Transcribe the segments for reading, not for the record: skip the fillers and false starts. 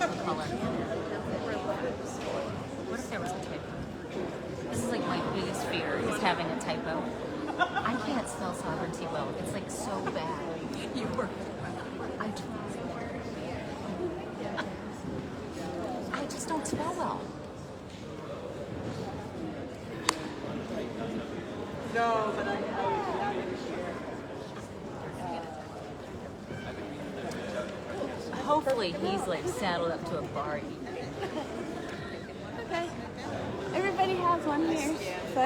the color. What if there was a typo? This is like my biggest fear, is having a typo. I can't spell sovereignty well. It's like so bad. You were. I just don't spell well. No, but I Hopefully he's like saddled up to a bar. Okay. Everybody has one here. So.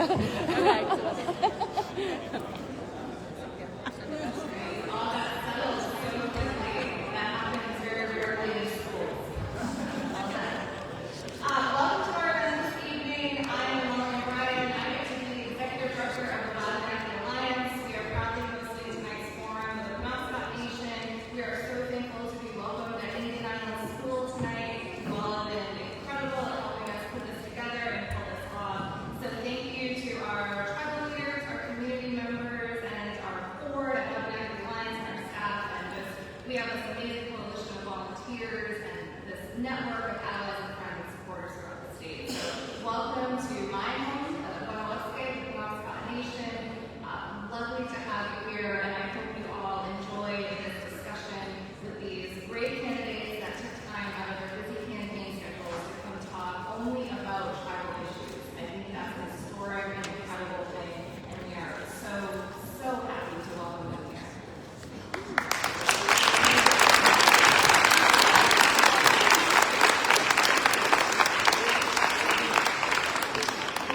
Welcome to our event this evening. I am Ryan. I get to be the Executive Director of the Wabanaki Alliance. We are proudly hosting tonight's forum with the Penobscot Nation. We are so thankful to be welcomed at Indian Island School tonight. You all have been incredible at helping us put this together and pull this off. So thank you to our tribal leaders, our community members, and our board at Wabanaki Alliance and our staff. And just we have this amazing coalition of volunteers and this network of allies and friends and supporters throughout the state. So welcome to my home, the Wabanaki Penobscot Nation. Lovely to have you here, and I hope you all enjoyed this discussion with these great candidates that took time out of their busy campaign schedules to come talk only about tribal issues. I think that's an historic and incredible thing, and we are so happy to welcome them here.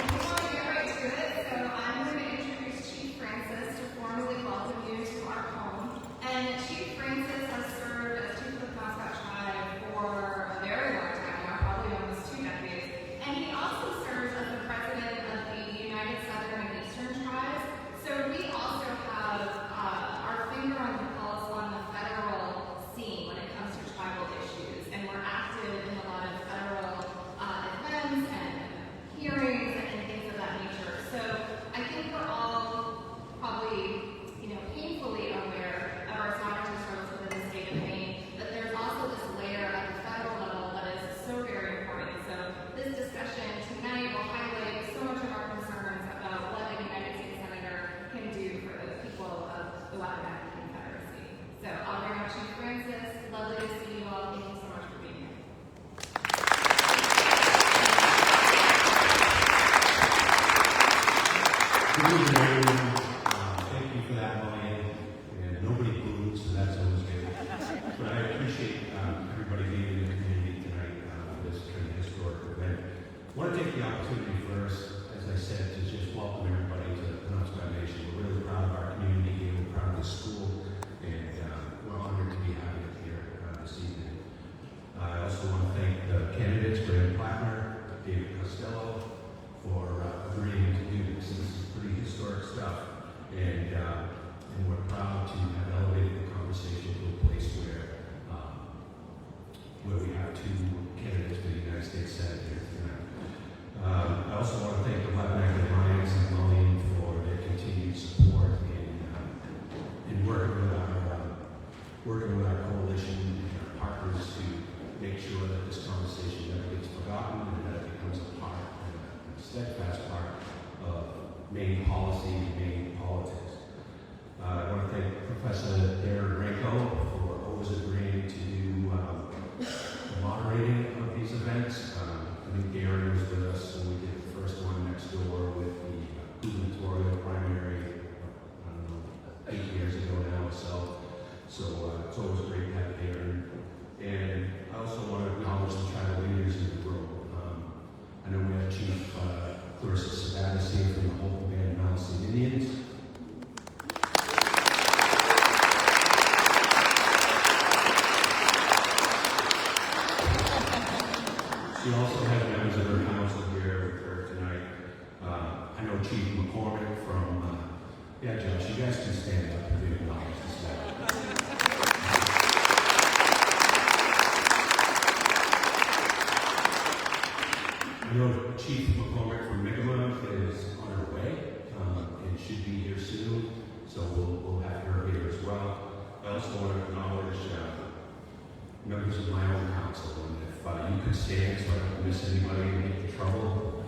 Before we get right to it, so I'm going to introduce Chief Francis to formally welcome you to our home. And Chief Francis has served as Chief of the Penobscot Tribe for a very long time now, probably almost 2 decades. And he also serves as the president of the United Southern and Eastern Tribes. So we also have our finger on the pulse on the federal scene when it comes to tribal issues. And we're active in a lot of federal events and hearings and things of that nature. So I think we're all probably, painfully aware of our sovereignty struggles within the state of Maine, but there's also this layer at the federal level that is so very important. So this discussion tonight will highlight so much of our concerns about what a United States Senator can do for the people of the Wabanaki Confederacy. So I'll bring up Chief Francis. Lovely to see you all. Thank you so much for being here. Good evening, everyone. Thank you for that, Molly. And nobody booed, so that's always good. But I appreciate everybody being in the community tonight for this kind of historic event. I want to take the opportunity first, as I said, to just welcome everybody to the Penobscot Nation. We're really proud of our community here. We're proud of the school, and we're honored to be having it here this evening. I also want to thank the candidates, Graham Plattner, David Costello, for agreeing to do this. This is pretty historic stuff, and we're proud to have elevated the conversation to a place where we have 2 candidates for the United States Senate here tonight. I also want to thank the Wabanaki Alliance and Lillian for their continued support in working with our coalition and our partners to make sure that this conversation never gets forgotten and that it becomes a part, a steadfast part of Maine policy and Maine politics. I want to thank Professor Darren Ranko for always agreeing to do the moderating of these events. I think Darren was with us when we did the first one next door with the gubernatorial primary, 8 years ago now or so. So it's always great to have Darren. And I also want to acknowledge the tribal leaders in the room. I know we have Chief Clarissa Sabatis here from the Hope Band of Mountain Indians. She also has members of her council here with her tonight. I know Chief McCormick from, Josh, you guys can stand up and be acknowledged this morning. I know Chief McCormick from Mi'kmaq is on her way and should be here soon, so we'll have her here as well. I also want to acknowledge members of my own council, and if you could stand so I don't miss anybody and get in trouble.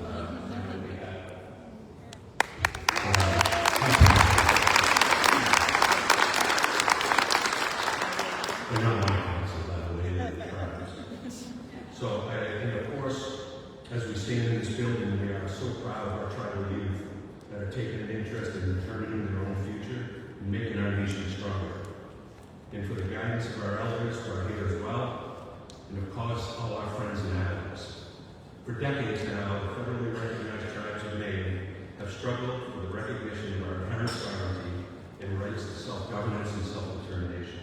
They're not my council, by the way, they're the tribes. So, and of course, as we stand in this building, we are so proud of our tribal youth that are taking an interest in determining their own future and making our nation stronger. And for the guidance of our elders who are here as well, and of course, all our friends and allies. For decades now, the federally recognized tribes of Maine have struggled for the recognition of our inherent sovereignty and rights to self-governance and self-determination.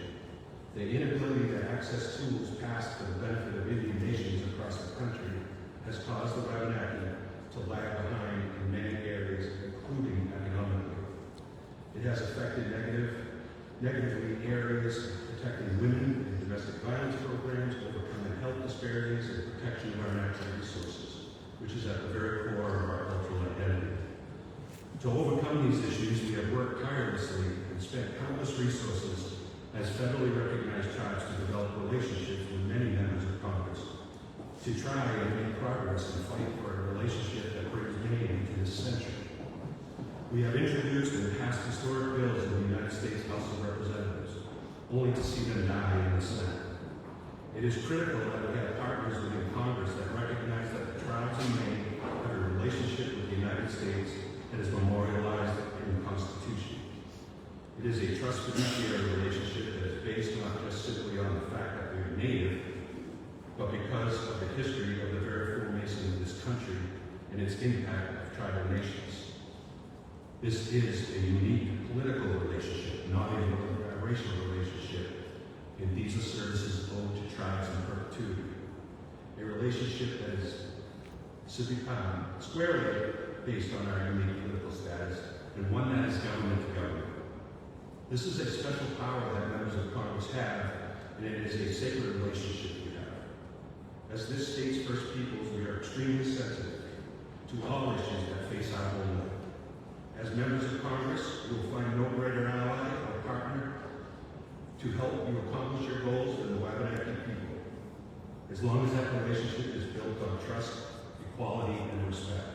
The inability to access tools passed for the benefit of Indian nations across the country has caused the Wabanaki to lag behind in many areas, including economically. It has affected negatively areas protecting women and domestic violence programs, overcoming health disparities, and protection of our natural resources, which is at the very core of our cultural identity. To overcome these issues, we have worked tirelessly and spent countless resources as federally recognized tribes to develop relationships with many members of Congress, to try and make progress and fight for a relationship that brings Maine into this century. We have introduced and passed historic bills in the United States House of Representatives, only to see them die in the Senate. It is critical that we have partners within Congress that recognize that the tribes in Maine have a relationship with the United States that is memorialized in the Constitution. It is a trust fiduciary relationship that is based not just simply on the fact that we are native, but because of the history of the very formation of this country and its impact of tribal nations. This is a unique political relationship, not a racial relationship, and these are services owed to tribes in perpetuity. A relationship that is squarely based on our unique political status, and one that is government to government. This is a special power that members of Congress have, and it is a sacred relationship we have. As this state's first peoples, we are extremely sensitive to all issues that face our homeland. As members of Congress, you will find no greater ally or partner to help you accomplish your goals than the Wabanaki people, as long as that relationship is built on trust, equality, and respect.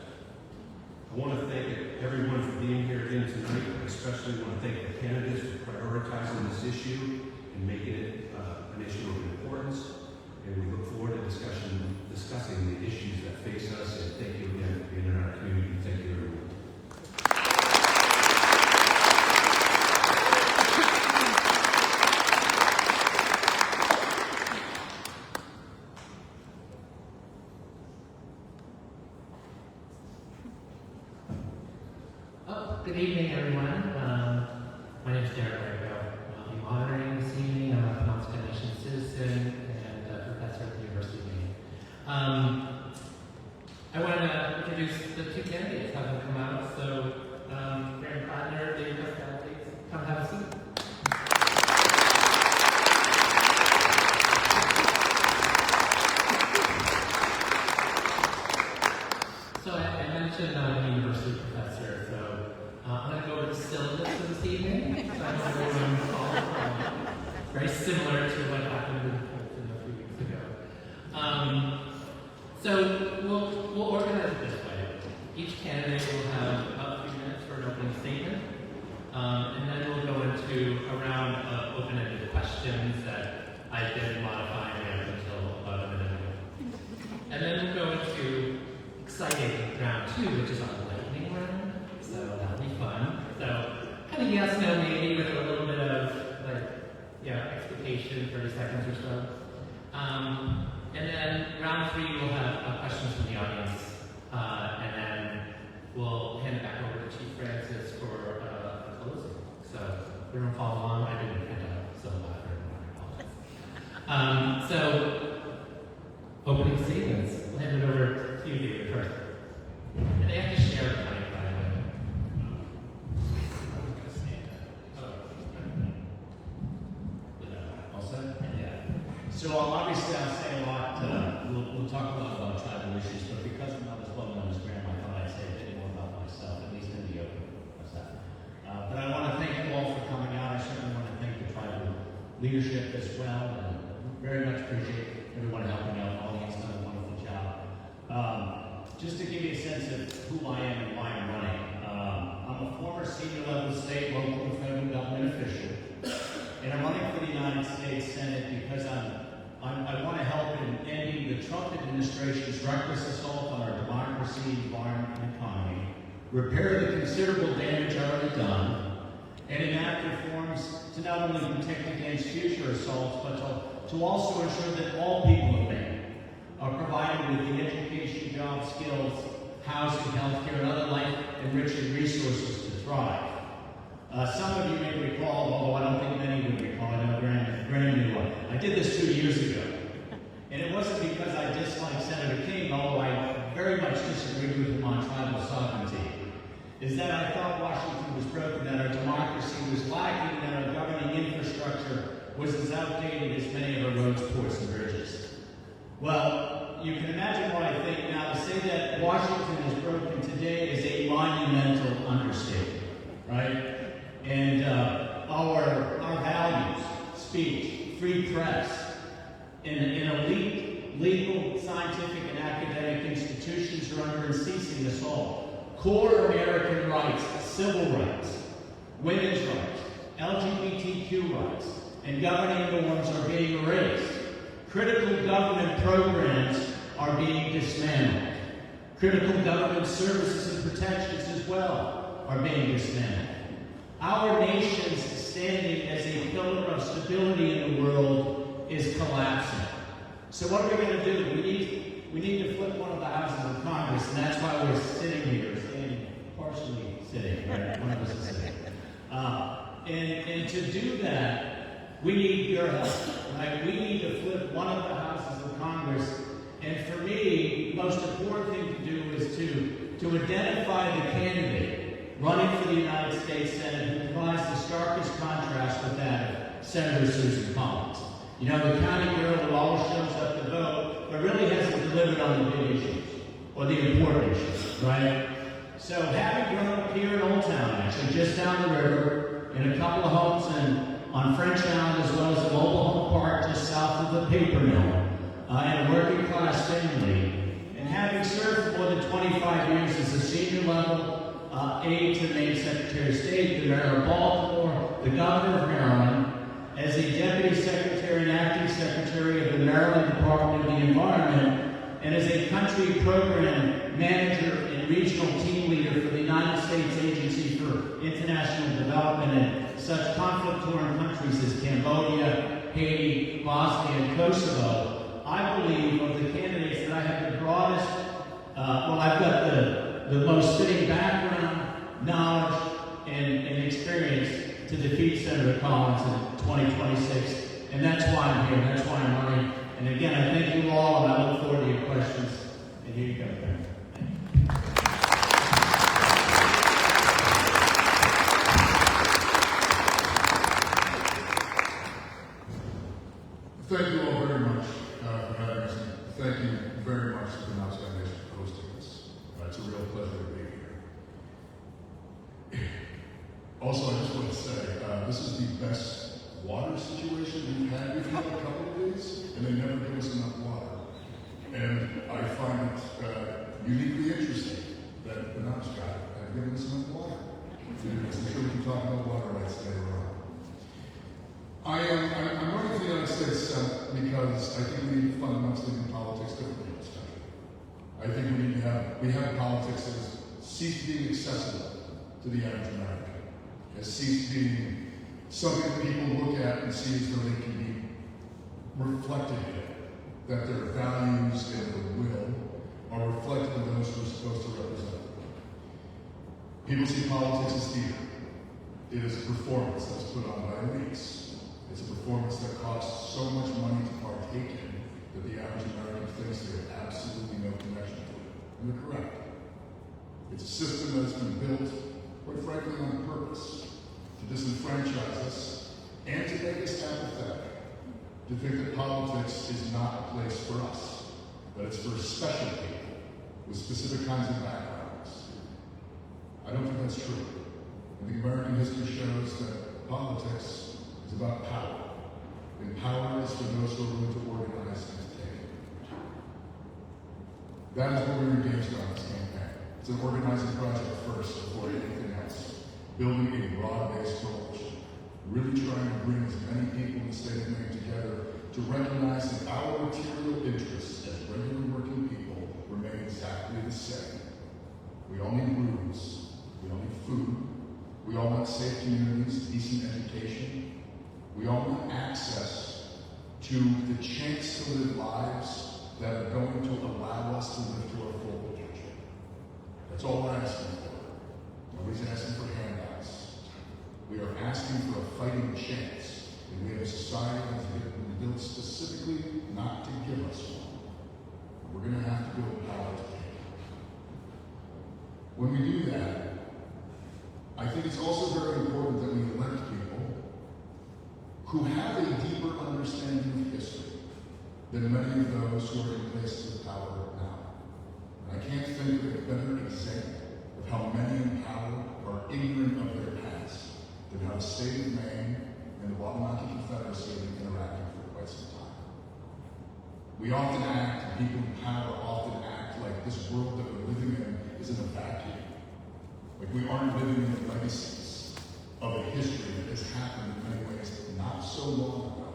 I want to thank everyone for being here again tonight. I especially want to thank the candidates for prioritizing this issue and making it an issue of importance. And we look forward to discussing the issues that face us. And thank you again for being in our community. Thank you, everyone. Good evening, everyone. My name is Derek Rago. I'll be moderating this evening. I'm a Penobscot Nation citizen and a professor at the University of Maine. I want to introduce the two candidates, have them come out. So, Graham Pladner, David Pascal, please come have a seat. So I mentioned I'm a university professor, so I'm going to go over the syllabus for this evening. So I know everyone followed, very similar to what happened in Fulton a few weeks ago. So we'll organize it this way. Each candidate will have about 3 minutes for an opening statement, and then we'll go into a round of open-ended questions that I've been modifying until about a minute ago. And then we'll go into exciting round 2, which is our lightning round. So that'll be fun. So kind of yes, no, maybe with a little bit of expectation, 30 seconds or so. And then round 3 we'll have questions from the audience, and then we'll hand it back over to Chief Francis for a closing. So everyone follow along. I didn't hand out so loud. I apologize. So opening statements. I'll hand it over to you, David, first. And they have to share the mic, by the way. All set? Yeah. So obviously I'll say a lot, we'll talk a lot about tribal issues, but because I'm not as well known as Graham, I thought I'd say a bit more about myself, at least in the open. But I want to thank you all for coming out. I certainly want to thank the tribal leadership as well, and very much appreciate everyone helping out, all the just to give you a sense of who I am and why I'm running. I'm a former senior level state, local, and federal government official, and I'm running for the United States Senate because I want to help in ending the Trump administration's reckless assault on our democracy, environment, and economy, repair the considerable damage already done, and enact reforms to not only protect against future assaults, but to also ensure that all people of Maine are provided with the education, job skills, housing, healthcare, and other life-enriching resources to thrive. Some of you may recall, although I don't think many would recall, I know Graham knew one. I did this 2 years ago. And it wasn't because I disliked Senator King, although I very much disagreed with him on tribal sovereignty. Is that I thought Washington was broken, that our democracy was lacking, that our governing infrastructure was as outdated as many of our roads, ports, and bridges. Well, you can imagine what I think now. To say that Washington is broken today is a monumental understatement, right? And our values, speech, free press, and elite legal, scientific, and academic institutions are under unceasing assault. Core American rights, civil rights, women's rights, LGBTQ rights, and governing norms are being erased. Critical government programs are being dismantled. Critical government services and protections as well are being dismantled. Our nation's standing as a pillar of stability in the world is collapsing. So what are we going to do? We need to flip one of the houses of Congress, and that's why we're sitting here, partially sitting, right? One of us is sitting. And to do that, we need your help, right? We need to flip one of the houses of Congress. And for me, the most important thing to do is to identify the candidate running for the United States Senate who provides the starkest contrast with that of Senator Susan Collins. You know, the county girl who always shows up to vote, but really hasn't delivered on the big issues, or the important issues, right? So having grown up here in Old Town, actually, just down the river, in a couple of homes on French Island, as well as a mobile home park just south of the paper mill, and a working class family, and having served for more than 25 years as a senior level aide to the Maine Secretary of State, the Mayor of Baltimore, the Governor of Maryland, as a Deputy Secretary and Acting Secretary of the Maryland Department of the Environment, and as a Country Program Manager and Regional Team Leader for the United States Agency for International Development in such conflict-torn countries as Cambodia, Haiti, Bosnia, and Kosovo, I believe of the candidates that I have the broadest, I've got the most fitting background, knowledge, and experience to defeat Senator Collins in 2026. And that's why I'm here, that's why I'm running. And again, I thank you all, and I look forward to your questions. And here you go, Ben. Thank you all very much for having us. Thank you very much to the Penobscot Nation for hosting us. It's a real pleasure to be here. Also, I just want to say, this is the best water situation we've had. We've had a couple of days, and they never give us enough water. And I find it uniquely interesting that Penobscot have given us enough water. I'm sure we can talk about water rights later on. I'm running for the United States Senate because I think we need to fundamentally do politics differently in this country. I think we have politics that has ceased being accessible to the average American. Has ceased being something that people look at and see as though they can be reflected in, that their values and their will are reflected in those who are supposed to represent them. People see politics as theater. It is a performance that's put on by elites. It's a performance that costs so much money to partake in that the average American thinks they have absolutely no connection to it. And they're correct. It's a system that has been built, quite frankly, on purpose to disenfranchise us and to make us apathetic, to think that politics is not a place for us, that it's for special people with specific kinds of backgrounds. I don't think that's true. I think American history shows that politics is about power. And power is for those who are willing to organize and take it. That is what we're engaged on this campaign. It's an organizing project first before anything else. Building a broad-based coalition. Really trying to bring as many people in the state of Maine together to recognize that our material interests as regular working people remain exactly the same. We all need roofs. We all need food. We all want safe communities, decent education. We all want access to the chance to live lives that are going to allow us to live to our full potential. That's all we're asking for. Nobody's asking for handouts. We are asking for a fighting chance. And we have a society that has been built specifically not to give us one. We're going to have to build power to take it. When we do that, I think it's also very important that we elect people who have a deeper understanding of history than many of those who are in places of power now. And I can't think of a better example of how many in power are ignorant of their past than how the state of Maine and the Wabanaki Confederacy have been interacting for quite some time. We often act, and people in power often act like this world that we're living in is in a vacuum. Like we aren't living in the legacies of a history that has happened in many ways not so long ago.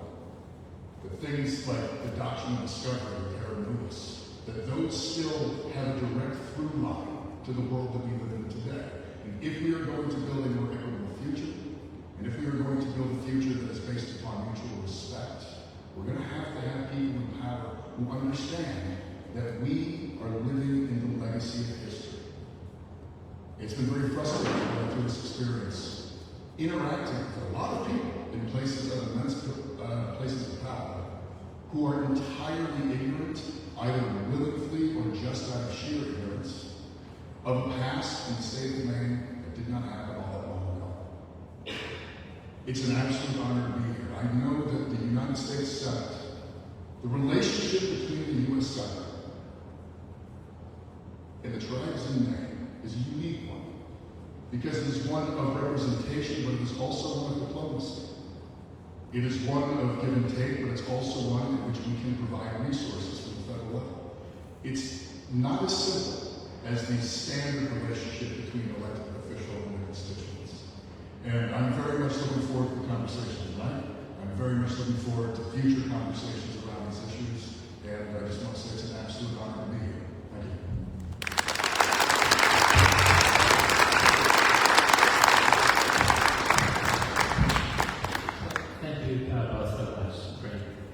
That things like the Doctrine of Discovery or Terra Nullius, that those still have a direct through line to the world that we live in today. And if we are going to build a more equitable future, and if we are going to build a future that is based upon mutual respect, we're going to have people in power who understand that we are living in the legacy of history. It's been very frustrating going through this experience, interacting with a lot of people in places of power who are entirely ignorant, either willingly or just out of sheer ignorance, of a past in the state of Maine that did not happen all that long ago. It's an absolute honor to be here. I know that the United States Senate, the relationship between the U.S. Senate and the tribes in Maine is a unique one, because it is one of representation, but it is also one of diplomacy. It is one of give and take, but it's also one in which we can provide resources from the federal level. It's not as simple as the standard relationship between an elected official and their constituents. And I'm very much looking forward to the conversation tonight. I'm very much looking forward to future conversations around these issues. And I just want to say it's an absolute honor to be here. Thank you.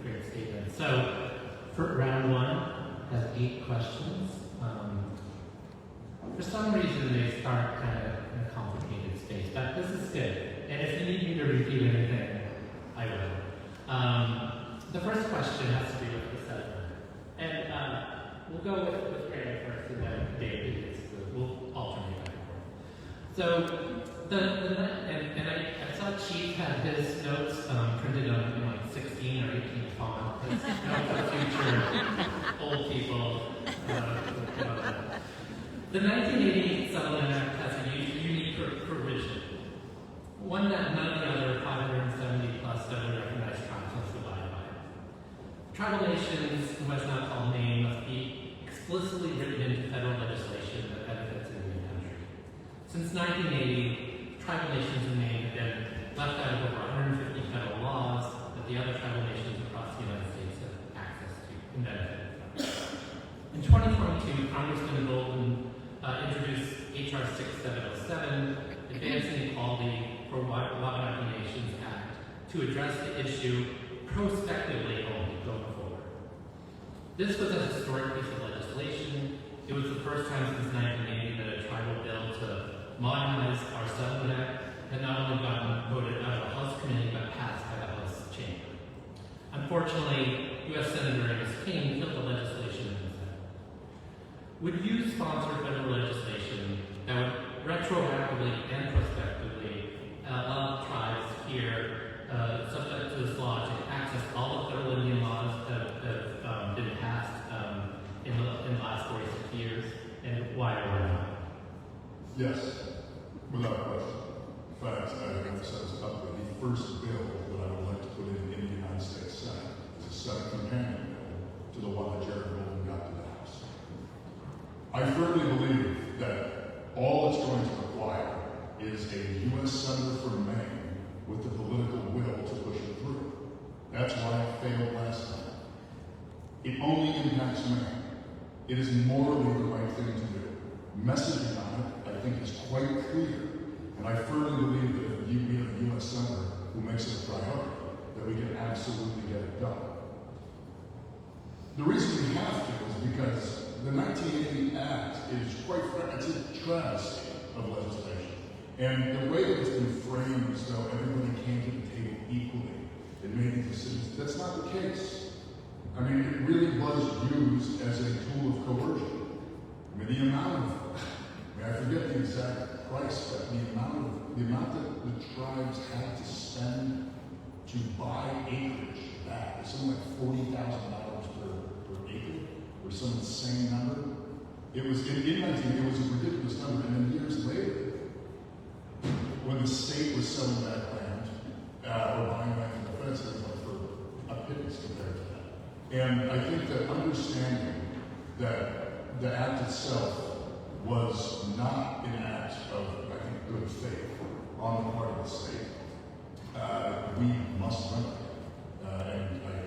Great statement. So, for round one, has 8 questions. For some reason, they start kind of in a complicated space, but this is good. And if you need me to repeat anything, I will. The first question has to do with the settlement. And we'll go with Graham first, and then David. We'll alternate back and forth. So, I saw Chief had his notes printed on in like 16 or 18 font. His notes for future old people. The 1980 Settlement Act has a unique provision, one that none of the other 570 plus federally recognized tribes must abide by. Tribal nations, who has not called name, must be explicitly written into federal legislation that benefits Indian country. Since 1980, tribal nations in Maine have been left out of over 150 federal laws that the other tribal nations across the United States have access to and benefit from. In 2022, Congressman Golden introduced H.R. 6707, Advancing Equality for Wabanaki Nations Act, to address the issue prospectively only going forward. This was a historic piece of legislation. It was the first time since 1980 that a tribal bill to modernize our Settlement Act had not only gotten voted out of the House committee, but passed by the House chamber. Unfortunately, U.S. Senator Amos King killed the legislation in the Senate. Would you sponsor federal legislation that would retroactively and prospectively allow tribes here, subject to this law, to access all the federal Indian laws that have been passed in the last 46 years, and why or why not? Yes, without question. In fact, I have said this publicly, the first bill that I would like to put in the United States Senate is a Senate companion bill to the one that Jared Golden got to the House. firmly believe that all it's going to require is a U.S. Senator from Maine with the political will to push it through. That's why it failed last time. It only impacts Maine. It is morally the right thing to do. Messaging on it, I think, is quite clear. And I firmly believe that if we have a U.S. Senator who makes it a priority, that we can absolutely get it done. The reason we have to is because the 1980 Act is quite frankly, it's a travesty of legislation. And the way that it's been framed as though everybody came to the table equally and made these decisions, that's not the case. I mean, it really was used as a tool of coercion. I mean, the amount of, I forget the exact price, but the amount that the tribes had to spend to buy acreage back was something like $40,000 per acre, or some insane number. It was, in 19, it was a ridiculous number, and then years later, when the state was selling back land, or buying land from the feds, it was like for a pittance compared to that. And I think that understanding that the act itself was not an act of, I think, good faith on the part of the state, we must remedy it.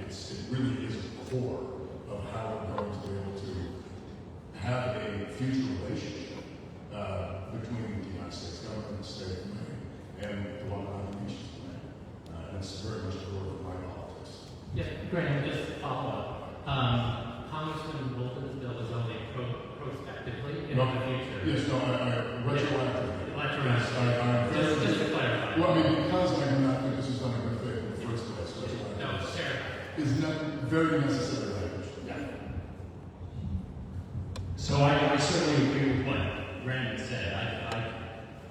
It really is a core of how we're going to be able to have a future relationship between the United States government, the state of Maine, and the Wabanaki Nations of Maine. And it's very much the core of my politics. Yeah, Graham, just to follow up. Congressman Bolton's bill is only prospectively in the future. Yes, no, retroactively. Retroactively. Just to clarify. Well, I mean, because I do not think this was done in good faith in the first place, No, fair. is not very necessary language. Yeah. So I certainly agree with what Brandon said.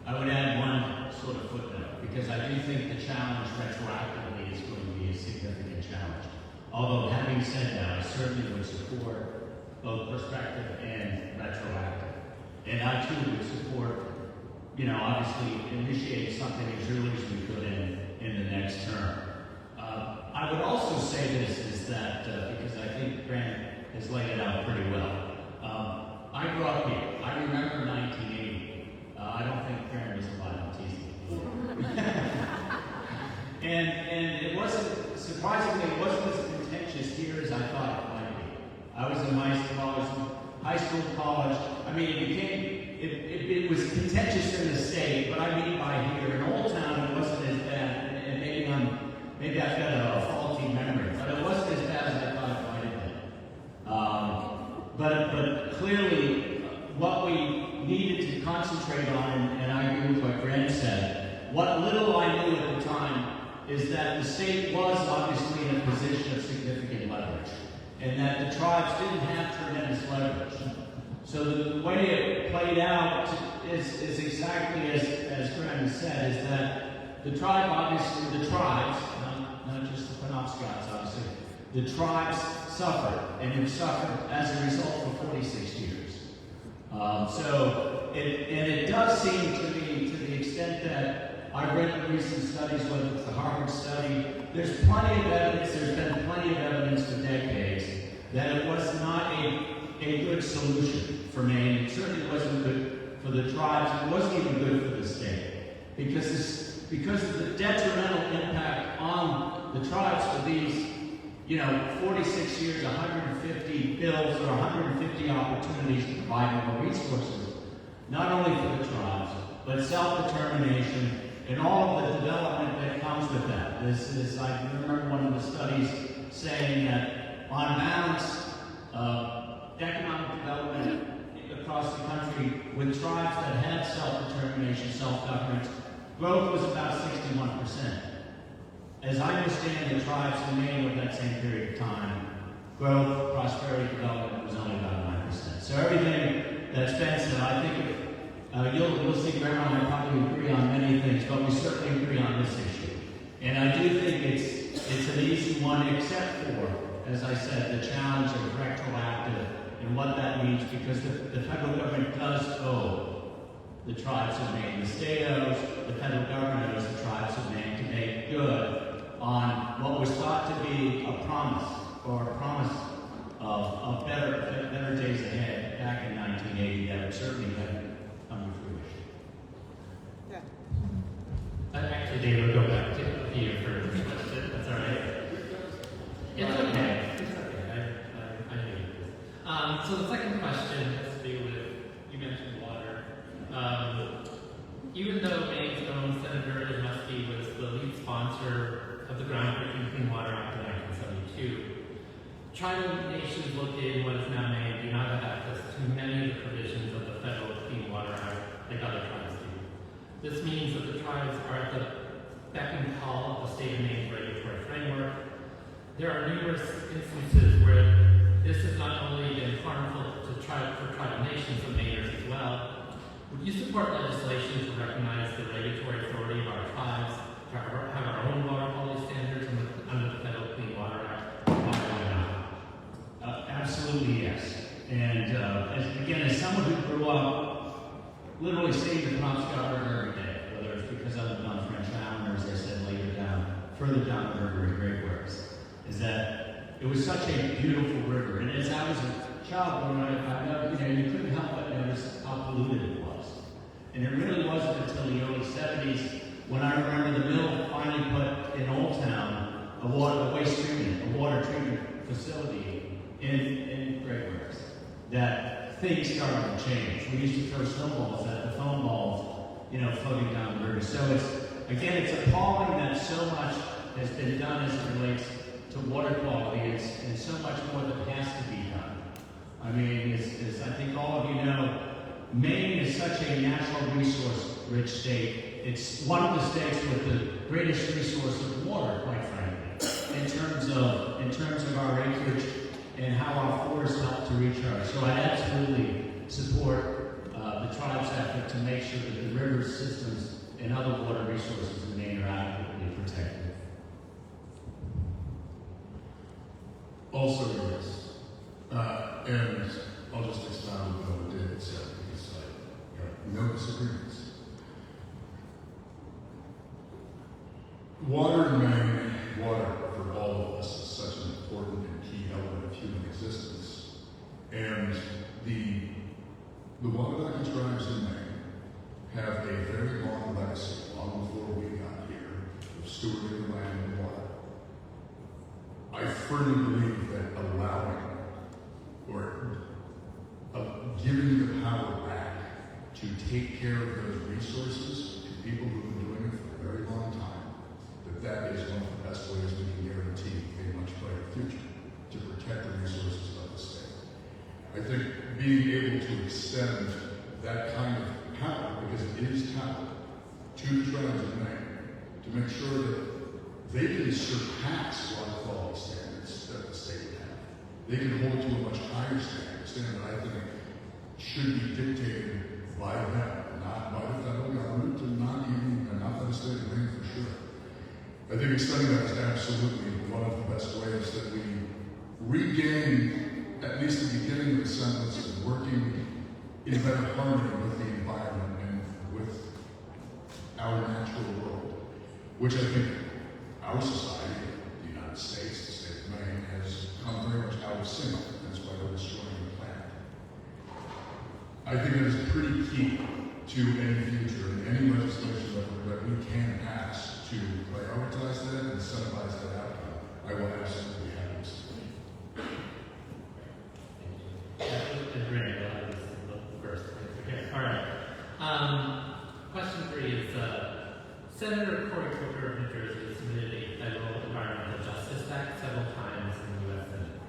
I would add one sort of footnote, because I do think the challenge retroactively is going to be a significant challenge. Although, having said that, I certainly would support both prospective and retroactive. And I too would support, obviously initiate something as early as we could in the next term. I would also say this, is that, because I think Brandon has laid it out pretty well. I grew up here. I remember 1980. I don't think Brandon was alive, I'm teasing. And it wasn't, surprisingly, it wasn't as contentious here as I thought it might be. I was in high school, college. I mean, it was contentious in the state, but I mean by here. In Old Town, it wasn't as bad, and maybe I've got a faulty memory, but it wasn't as bad as I thought it might have been. But clearly, what we needed to concentrate on, and I agree with what Grant said, what little I knew at the time is that the state was obviously in a position of significant leverage, and that the tribes didn't have tremendous leverage. So the way it played out is exactly as Grant said, is that the tribes, not just the Penobscots, obviously, the tribes suffered, and have suffered as a result for 46 years. It does seem to me, to the extent that I've read the recent studies, whether it's the Harvard study, there's plenty of evidence, there's been plenty of evidence for decades that it was not a good solution for Maine. It certainly wasn't good for the tribes. It wasn't even good for the state. Because of the detrimental impact on the tribes for these 46 years, 150 bills, or 150 opportunities to provide more resources, not only for the tribes, but self-determination and all of the development that comes with that. I remember one of the studies saying that, on balance, economic development across the country with tribes that had self-determination, self-governance, growth was about 61%. As I understand the tribes in Maine over that same period of time, growth, prosperity, development was only about 9%. So everything that's been said, I think you'll see Grandma and I probably agree on many things, but we certainly agree on this issue. And I do think it's an easy one, except for, as I said, the challenge of retroactive and what that means, because the federal government does owe the tribes of Maine. The state owes, the federal government owes the tribes of Maine to make good on what was thought to be a promise, or a promise of better days ahead back in 1980 that certainly haven't come to fruition. Yeah. Actually, Dave, we'll go back to you for this question. That's all right. It's okay. It's okay. I knew this. So the second question has to do with, you mentioned water. Even though Maine's own Senator Ed Muskie was the lead sponsor of the groundbreaking Clean Water Act of 1972, tribal nations located in what is now Maine do not have access to many of the provisions of the federal Clean Water Act like other tribes do. This means that the tribes are at the beck and call of the state of Maine's regulatory framework. There are numerous instances where this has not only been harmful for tribal nations but Mainers as well. Would you support legislation to recognize the regulatory authority of our tribes, to have our own water quality standards under the federal Clean Water Act? Why not? Absolutely yes. And as someone who grew up literally seeing the Penobscot River every day, whether it's because I lived on French Island or as I said further down the river in Great Works, is that it was such a beautiful river. And as I was a child growing up, I know, you couldn't help but notice how polluted it was. And it really wasn't until the early 70s when I remember the mill finally put in Old Town a water treatment facility in Great Works that things started to change. We used to throw snowballs at the foam balls, floating down the river. So it's appalling that so much has been done as it relates to water quality, and so much more that has to be done. I mean, as I think all of you know, Maine is such a natural resource-rich state. It's one of the states with the greatest resource of water, quite frankly, in terms of our acreage and how our forests help to recharge. So I'd absolutely support the tribe's effort to make sure that the river systems and other water resources in Maine are adequately protected. Also, yes. And I'll just expound on what David said because I have no disagreements. Water in Maine, water for all of us is such an important and key element of human existence. And the Wabanaki tribes in Maine have a very long legacy, long before we got here, of stewarding the land and water. I firmly believe that allowing or giving the power back to take care of those resources to people who've been doing it for a very long time, that is one of the best ways we can guarantee a much brighter future to protect the resources of the state. I think being able to extend that kind of power, because it is power, to the tribes of Maine, to make sure that they can surpass water quality standards that the state would have. They can hold to a much higher standard I think should be dictated by them, not by the federal government, and not by the state of Maine for sure. I think extending that is absolutely one of the best ways that we regain at least the beginning of the semblance of working in better harmony with the environment and with our natural world, which I think our society, the United States, the state of Maine, has come very much out of sync. That's why we're destroying the planet. I think it is pretty key to any future and any legislation that we can pass to prioritize that and incentivize that outcome. I will absolutely have this. First. Okay, all right. Question 3 is Senator Cory Booker of New Jersey submitted a federal Environmental Justice Act several times in the U.S. Senate.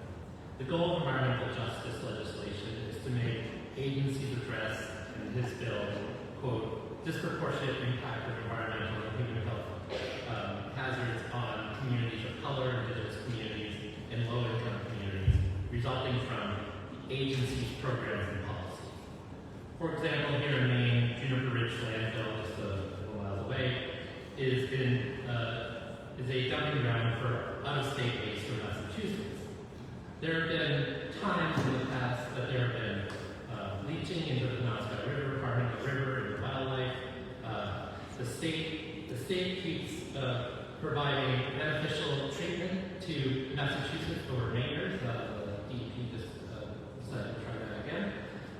The goal of environmental justice legislation is to make agencies address in his bill, quote, disproportionate impact of environmental and human health hazards on communities of color, indigenous communities, and low-income communities, resulting from the agency's programs and policies. For example, here in Maine, Juniper Ridge landfill, just a little miles away, is a dumping ground for out-of-state waste from Massachusetts. There have been times in the past that there have been leaching into the Penobscot River, harming the river and the wildlife. The state keeps providing beneficial treatment to Massachusetts for Mainers, the DEP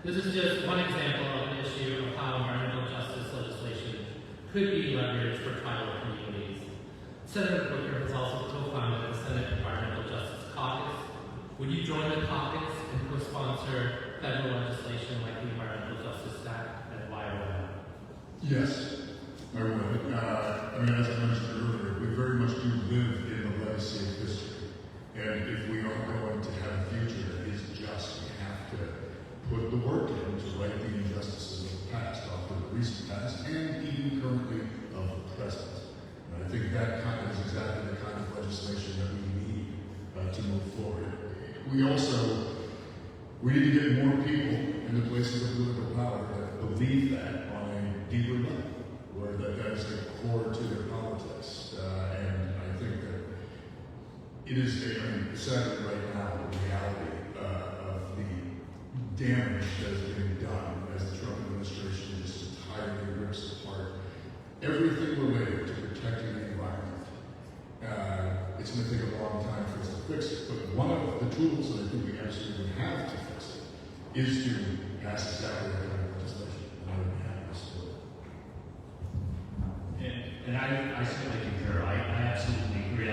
This is just one example of an issue of how environmental justice legislation could be leveraged for tribal communities. Senator Booker has also co-founded the Senate Environmental Justice Caucus. Would you join the caucus and co-sponsor federal legislation like the Environmental Justice Act, and why or why not? Yes, I would. As I mentioned earlier, we very much do live in the legacy of history. And if we are going to have a future that is just, we have to put the work in to right the injustices of the past, often the recent past, and even currently of the present. And I think that is exactly the kind of legislation that we need to move forward. We need to get more people in the places of political power that believe that on a deeper level, where that is a core to their politics. And I think that it is sadly right now the reality of the damage that is being done as the Trump administration just entirely rips apart everything related to protecting the environment. It's going to take a long time for us to fix it, but one of the tools that I think we absolutely have to fix it is to pass exactly that kind of legislation. And I would be happy to support it. And I certainly concur. I absolutely agree. I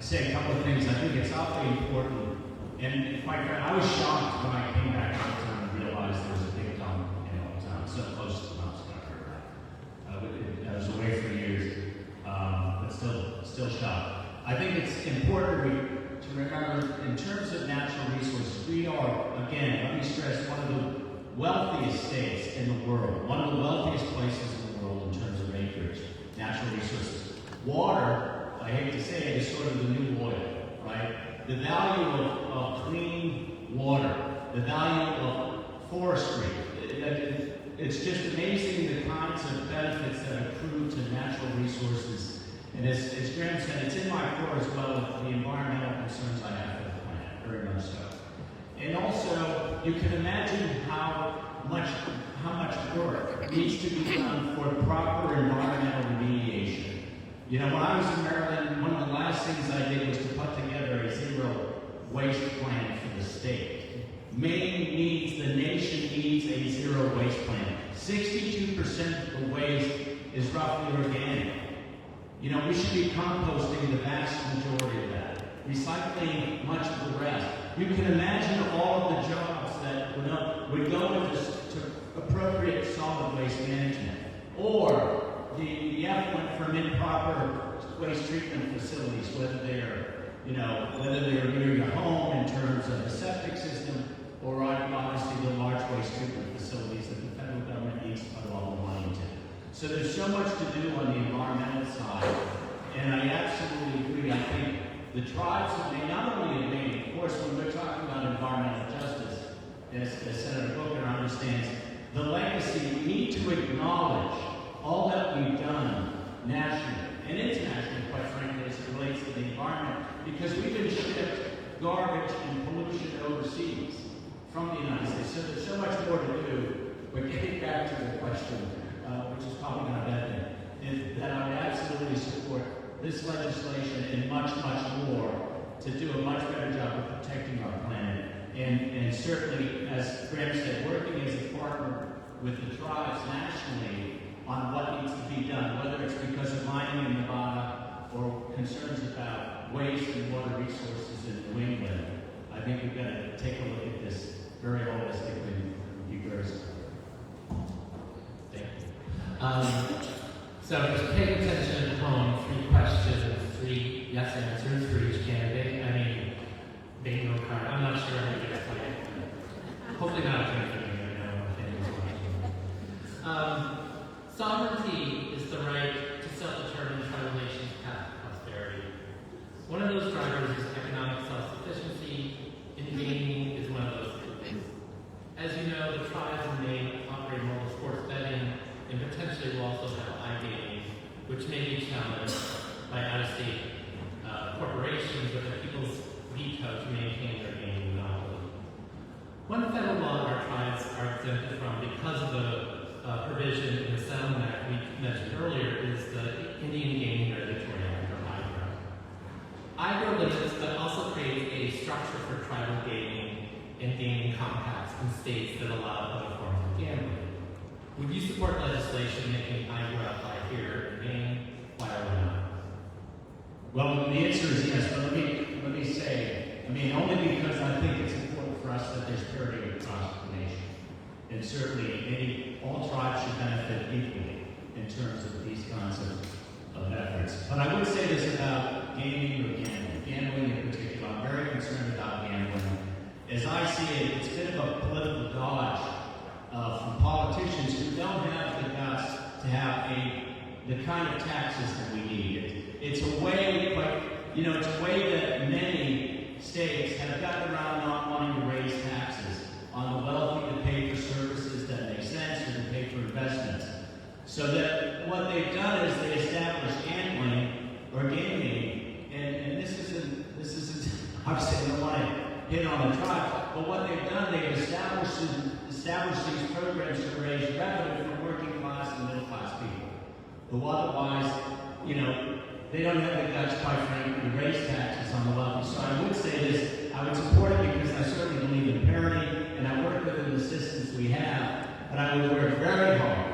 say a couple of things. I think it's awfully important. And quite frankly, I was shocked when I came back out of town and realized there was a big dump in Old Town, so close to the Penobscot River. I was away for years, but still shocked. I think it's important to remember, in terms of natural resources, we are, again, let me stress, one of the wealthiest states in the world, one of the wealthiest places in the world in terms of acreage, natural resources. Water, I hate to say it, is sort of the new oil, right? The value of clean water, the value of forestry, it's just amazing the kinds of benefits that accrue to natural resources. And as Graham said, it's in my core as well with the environmental concerns I have for the planet, very much so. And also, you can imagine how much work needs to be done for proper environmental remediation. You know, when I was in Maryland, one of the last things I did was to put together a zero waste plan for the state. Maine needs, the nation needs a zero waste plan. 62% of the waste is roughly organic. You know, we should be composting the vast majority of that, recycling much of the rest. You can imagine all of the jobs that would go into appropriate solid waste management, or the effluent from improper waste treatment facilities, whether they're near your home in terms of the septic system, or obviously the large waste treatment facilities that the federal government needs to put all the money into. So there's so much to do on the environmental side, and I absolutely agree. I think the tribes may not only have made, of course, when we're talking about environmental justice, as Senator Booker understands, the legacy, we need to acknowledge all that we've done nationally and internationally, quite frankly, as it relates to the environment, because we've been shipped garbage and pollution overseas from the United States. So there's so much more to do. But getting back to the question, which is probably not that thing, is that I would absolutely support this legislation and much, much more to do a much better job of protecting our planet. And certainly, as Graham said, working as a partner with the tribes nationally on what needs to be done, whether it's because of mining in Nevada or concerns about waste and water resources in New England. I think we've got to take a look at this very holistically and be very supportive. Thank you. So just pay attention at home, 3 questions, 3 yes answers for each candidate. I mean, bingo card. I'm not sure how you guys play it. Hopefully not a drinking game, I know if anyone's watching. Sovereignty is the right to self-determine tribal nations' path to prosperity. One of those drivers is economic self-sufficiency, and gaming is one of those things. As you know, the tribes in Maine operate mobile sports betting, and potentially will also have iGaming, which may be challenged by out-of-state corporations with the people's veto to maintain their gaming monopoly. One federal law our tribes are exempted from because of the provision in the Settlement Act we mentioned earlier is the Indian Gaming Regulatory Act, or IGRA. IGRA limits but also creates a structure for tribal gaming and gaming compacts in states that allow other forms of gambling. Would you support legislation making Iger apply here in Maine? Why or not? Well, the answer is yes, but let me say, only because I think it's important for us that there's parity across the nation. And certainly, all tribes should benefit equally in terms of these kinds of efforts. But I would say this about gaming or gambling in particular. I'm very concerned about gambling. As I see it, it's a bit of a political dodge from politicians who don't have the guts to have the kind of tax system we need. It's a way, it's a way that many states have gotten around not wanting to raise taxes on the wealthy to pay for services that make sense or to pay for investments. So that what they've done is they established gambling or gaming, and this isn't obviously I don't want to hit on the tribe, but what they've done, they've established these programs to raise revenue for working class and middle class people, who otherwise, they don't have the guts, quite frankly, to raise taxes on the wealthy. So I would say this, I would support it because I certainly believe in parity, and I work within the systems we have, but I would work very hard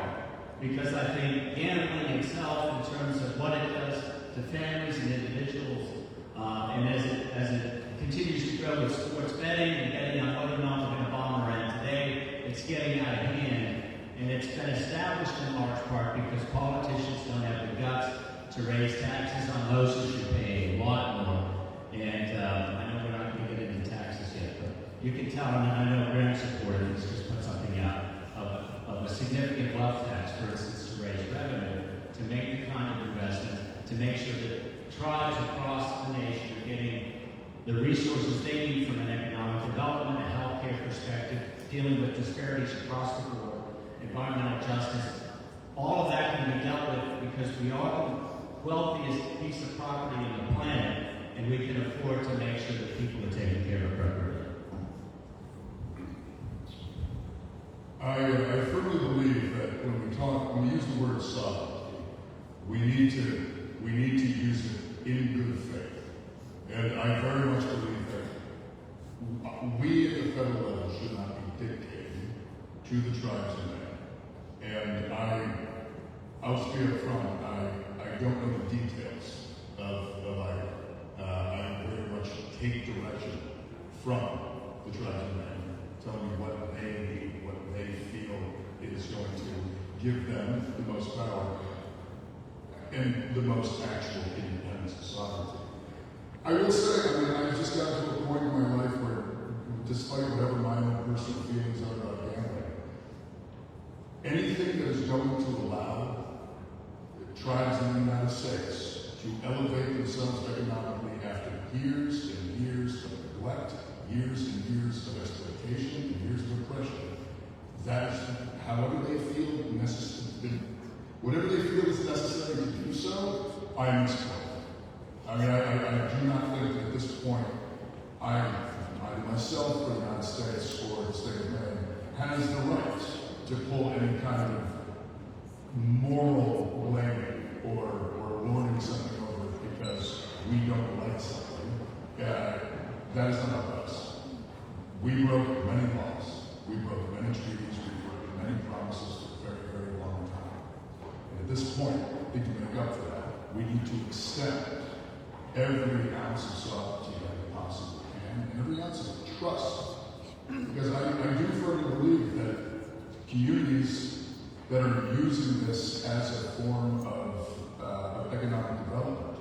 because I think gambling itself, in terms of what it does to families and individuals, and as it continues to grow with sports betting and betting on whether or not we're going to bomb Iran today, it's getting out of hand. And it's been established in large part because politicians don't have the guts to raise taxes on those who should pay a lot more. And I know we're not going to get into taxes yet, but you can tell, and I know Graham supported this, just put something out of a significant wealth tax, for instance, to raise revenue, to make the kind of investment, to make sure that tribes across the nation are getting the resources they need from an economic development, a healthcare perspective, dealing with disparities across the board, environmental justice. All of that can be dealt with because we are the wealthiest piece of property on the planet, and we can afford to make sure that people are taken care of appropriately. I firmly believe that when we use the word sovereignty, we need to use it in good faith. And I very much believe that we at the federal level should not be dictating to the tribes in Maine. And I'll speak up front, I don't know the details of IRA. I very much take direction from the tribes in Maine, telling me what they need, what they feel is going to give them the most power and the most actual independence and sovereignty. I will say, I've just gotten to a point in my life where, despite whatever my own personal feelings are about gambling, anything that is going to allow tribes in the United States to elevate themselves economically after years and years of neglect, years and years of exploitation, and years of oppression, that is however they feel necessary, whatever they feel is necessary to do so, I am supportive. I do not think that at this point, I myself, or the United States, or the state of Maine, has the right to pull any kind of moral blame or lording something over because we don't like something. That is not up to us. We broke many laws. We broke many treaties. We broke many promises for a very, very long time. And at this point, I think to make up for that, we need to extend every ounce of sovereignty that we possibly can, and every ounce of trust. Because I do firmly believe that communities that are using this as a form of economic development,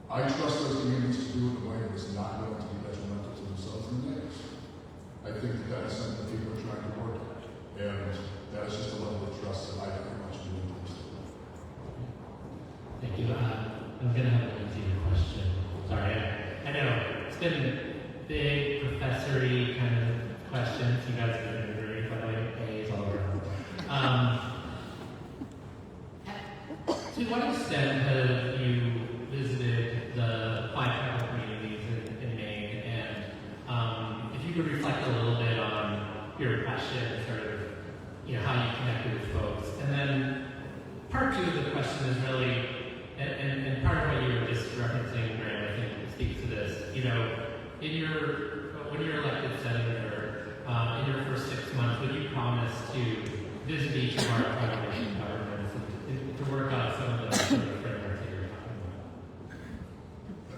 I trust those communities to do it in a way that is not going to be detrimental to themselves and their neighbors. I think that is something that people are trying to work at, and that is just a level of trust that I very much believe in. Thank you. I'm going to have an easier question. Sorry, I know it's been a big professory kind of questions. You guys have been very A's all around. To what extent have you visited the 5 tribal communities in Maine? And if you could reflect a little bit on your impression, sort of, how you connected with folks. And then part 2 of the question is really, and part of what you were just referencing, Graham, I think speaks to this. In your when you're elected senator, in your first 6 months, would you promise to visit each of our tribal nation governments and to work out some of the sort of framework that you're talking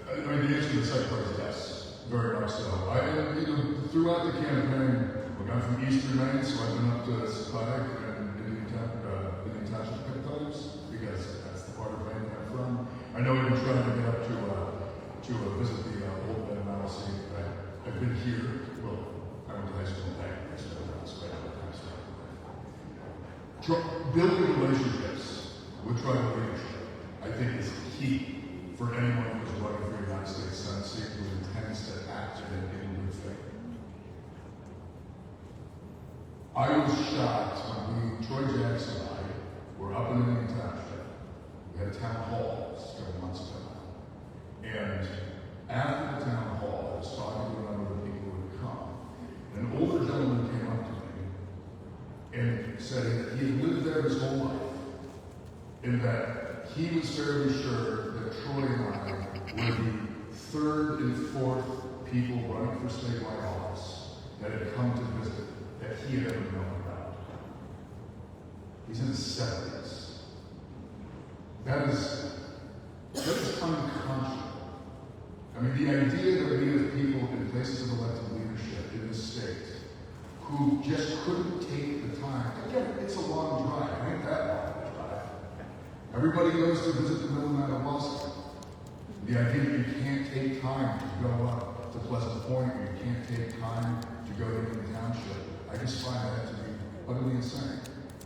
about? I mean, the answer to the second part is yes, very much so. Throughout the campaign, look, I'm from Eastern Maine, so I've been up to Sepauwett and Indian Township a couple times, because that's the part of Maine that I'm from. I know we've been trying to get up to visit the old men and see. I've been here. Well, I went to high school in Paris, so I was right out of high school. Building relationships with tribal leadership, I think, is key for anyone who's running for United States Senate seat who intends to act in good faith. I was shocked when Troy Jackson and I were up in Indian Township. We had a town hall just a couple months ago. And after the town hall, I was talking to a number of the people who had come. And an older gentleman came up to me and said that he had lived there his whole life, and that he was fairly sure that Troy and I were the third and fourth people running for statewide office that had come to visit that he had ever known about. He's in his 70s. That is unconscionable. I mean, the idea that we have people in places of elected leadership in this state who just couldn't take the time. Again, it's a long drive. It ain't that long of a drive. Everybody goes to visit the middle of Boston. The idea that you can't take time to go up to Pleasant Point, or you can't take time to go to Indian Township, I just find that to be utterly insane.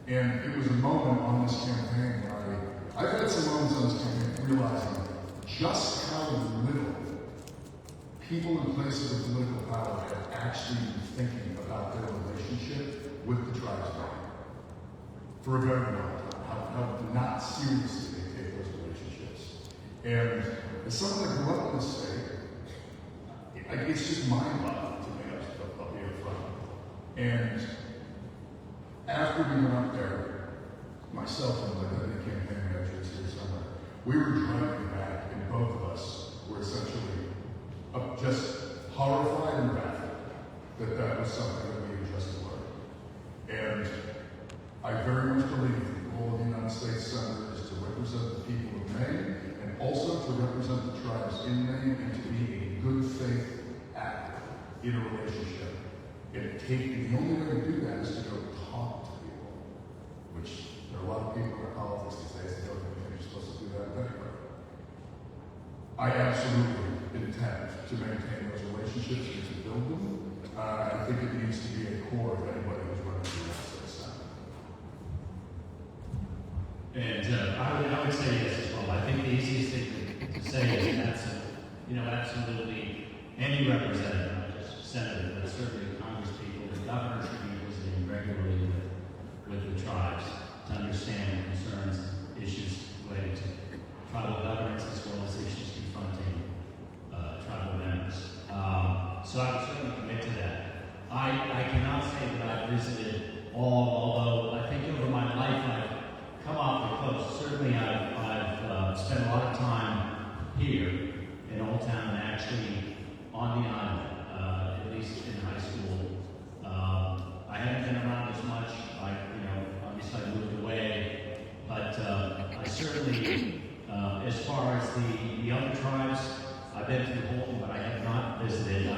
And it was a moment on this campaign where I've had some moments on this campaign realizing just how little people in places of political power have actually been thinking about their relationship with the tribesmen for a very long time, how not seriously they take those relationships. And as someone that grew up in the state, it's just mind-boggling to me up here front. And after we went up there, myself and the campaign managers here somewhere, we were driving back, and both of us were essentially just horrified and baffled that that was something that we had just learned. And I very much believe that the goal of the United States Senate is to represent the people of Maine, and also to represent the tribes in Maine, and to be a good faith actor in a relationship. And the only way to do that is to go talk to people, which there are a lot of people in politics these days that don't think you're supposed to do that anyway. I absolutely intend to maintain those relationships and to build them. I think it needs to be a core of anybody who's running for the United States Senate. And I would say yes as well. I think the easiest thing to say is absolutely any representative, not just senator, but certainly Congress people, the governor should be visiting regularly with the tribes to understand concerns, issues related to tribal governance, as well as issues confronting tribal members. So I would certainly commit to that. I cannot say that I've visited all, although I think over my life I've come awfully close. Certainly I've spent a lot of time here in Old Town and actually on the island, at least in high school. I haven't been around as much. Obviously I moved away, but I certainly, as far as the other tribes, I've been to Holton, but I have not visited.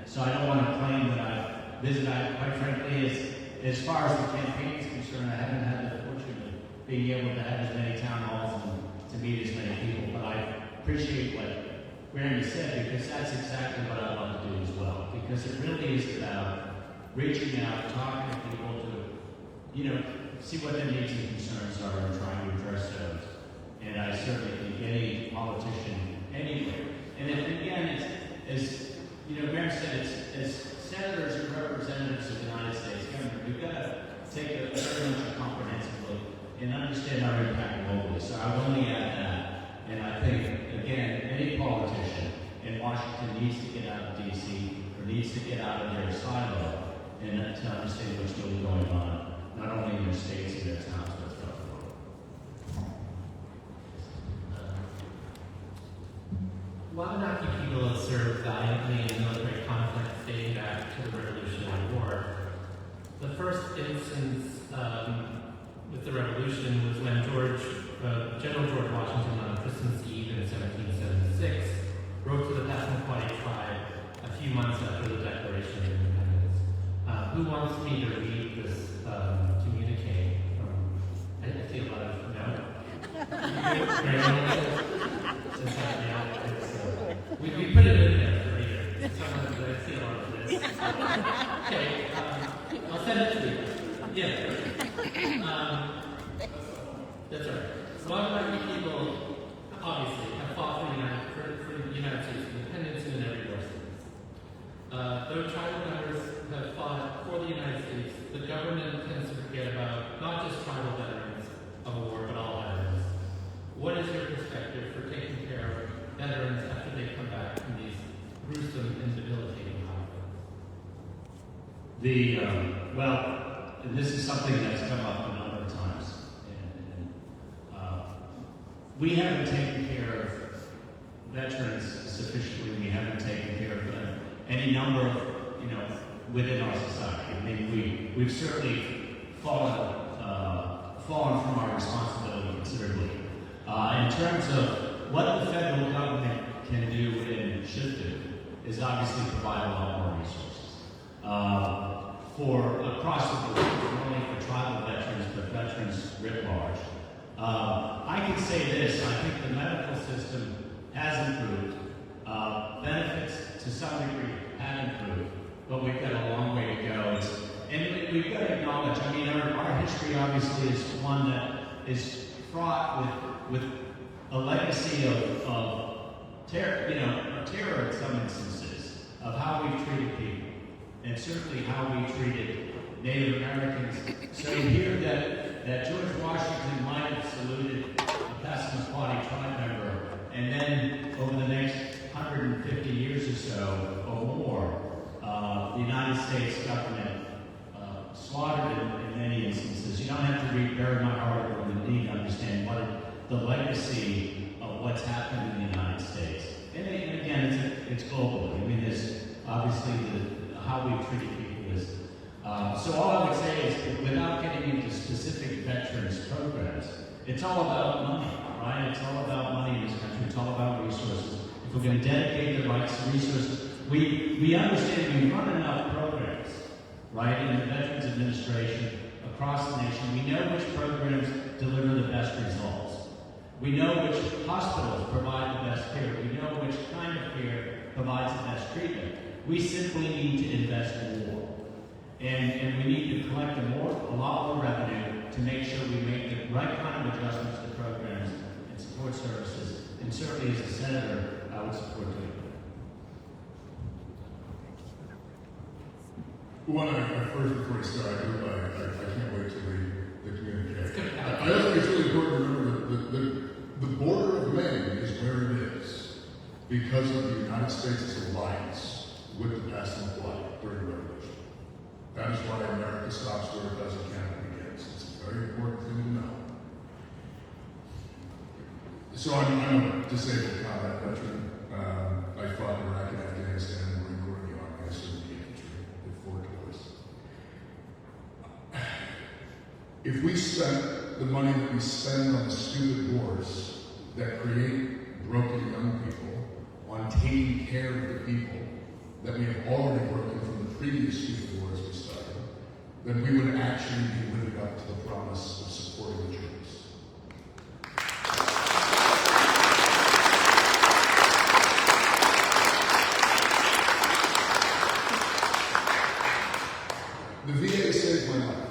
So I don't want to claim that I've visited. Quite frankly, as far as the campaign is concerned, I haven't had the fortune of being able to have as many town halls and to meet as many people. But I appreciate what Randy said, because that's exactly what I want to do as well. Because it really is about reaching out, talking to people to, see what their needs and concerns are and trying to address those. And I certainly think any politician anywhere. And again, as Graham said, as senators and representatives of the United States government, we've got to take a very much comprehensive look and understand our impact globally. So I would only add that. And I think, again, any politician in Washington needs to get out of D.C. or needs to get out of their silo and to understand what's really going on, not only in their states and their towns, but throughout the world. Wabanaki people have served valiantly in military conflict dating back to the Revolutionary War. The first instance with the Revolution was when General George Washington on Christmas Eve in 1776 wrote to the Passamaquoddy tribe a few months after the Declaration of Independence. Who wants me to read this communique? I see a lot of no. We put it in there for later. Sometimes I see a lot of this. Okay, I'll send it to you. Yeah. That's right. Wabanaki people, obviously, have fought for the United States independence in every war since. Though tribal members have fought for the United States, the government tends to forget about not just tribal veterans of a war, but all veterans. What is your perspective for taking care of veterans after they come back from these gruesome and debilitating conflicts? Well, this is something that's come up a number of times. We haven't taken care of veterans sufficiently. We haven't taken care of any number of, within our society. I mean, we've certainly fallen from our responsibility considerably. In terms of what the federal government can do and should do is obviously provide a lot more resources. For across the board, not only for tribal veterans, but veterans writ large. I can say this, I think the medical system has improved. Benefits to some degree have improved, but we've got a long way to go. And we've got to acknowledge, our history obviously is one that is fraught with a legacy of terror in some instances, of how we've treated people, and certainly how we treated Native Americans. So you hear that George Washington might have saluted a Passamaquoddy tribe member, and then over the next 150 years or so, or more, the United States government slaughtered in many instances. You don't have to read very much article in the need to understand the legacy of what's happened in the United States. And again, it's global. There's obviously how we've treated people is. So all I would say is, without getting into specific veterans programs, it's all about money, right? It's all about money in this country. It's all about resources. If we're going to dedicate the rights to resources, we understand we run enough programs, right, in the Veterans Administration across the nation. We know which programs deliver the best results. We know which hospitals provide the best care. We know which kind of care provides the best treatment. We simply need to invest more. And we need to collect a lot more revenue to make sure we make the right kind of adjustments to programs and support services. And certainly as a senator, I would support doing that. First, before I start, I can't wait to read the communique. I also think it's really important to remember that the border of Maine is where it is because of the United States' alliance with the Passamaquoddy during the Revolution. That is why America stops where it does and Canada begins. It's a very important thing to know. So I'm a disabled combat veteran. I fought in Iraq and Afghanistan, the Marine Corps, and the Army. I served in the infantry, did 4 tours. If we spent the money that we spend on the stupid wars that create broken young people on taking care of the people that we have already broken from the previous stupid wars we started, then we would actually be living up to the promise of supporting the troops. The VA saved my life.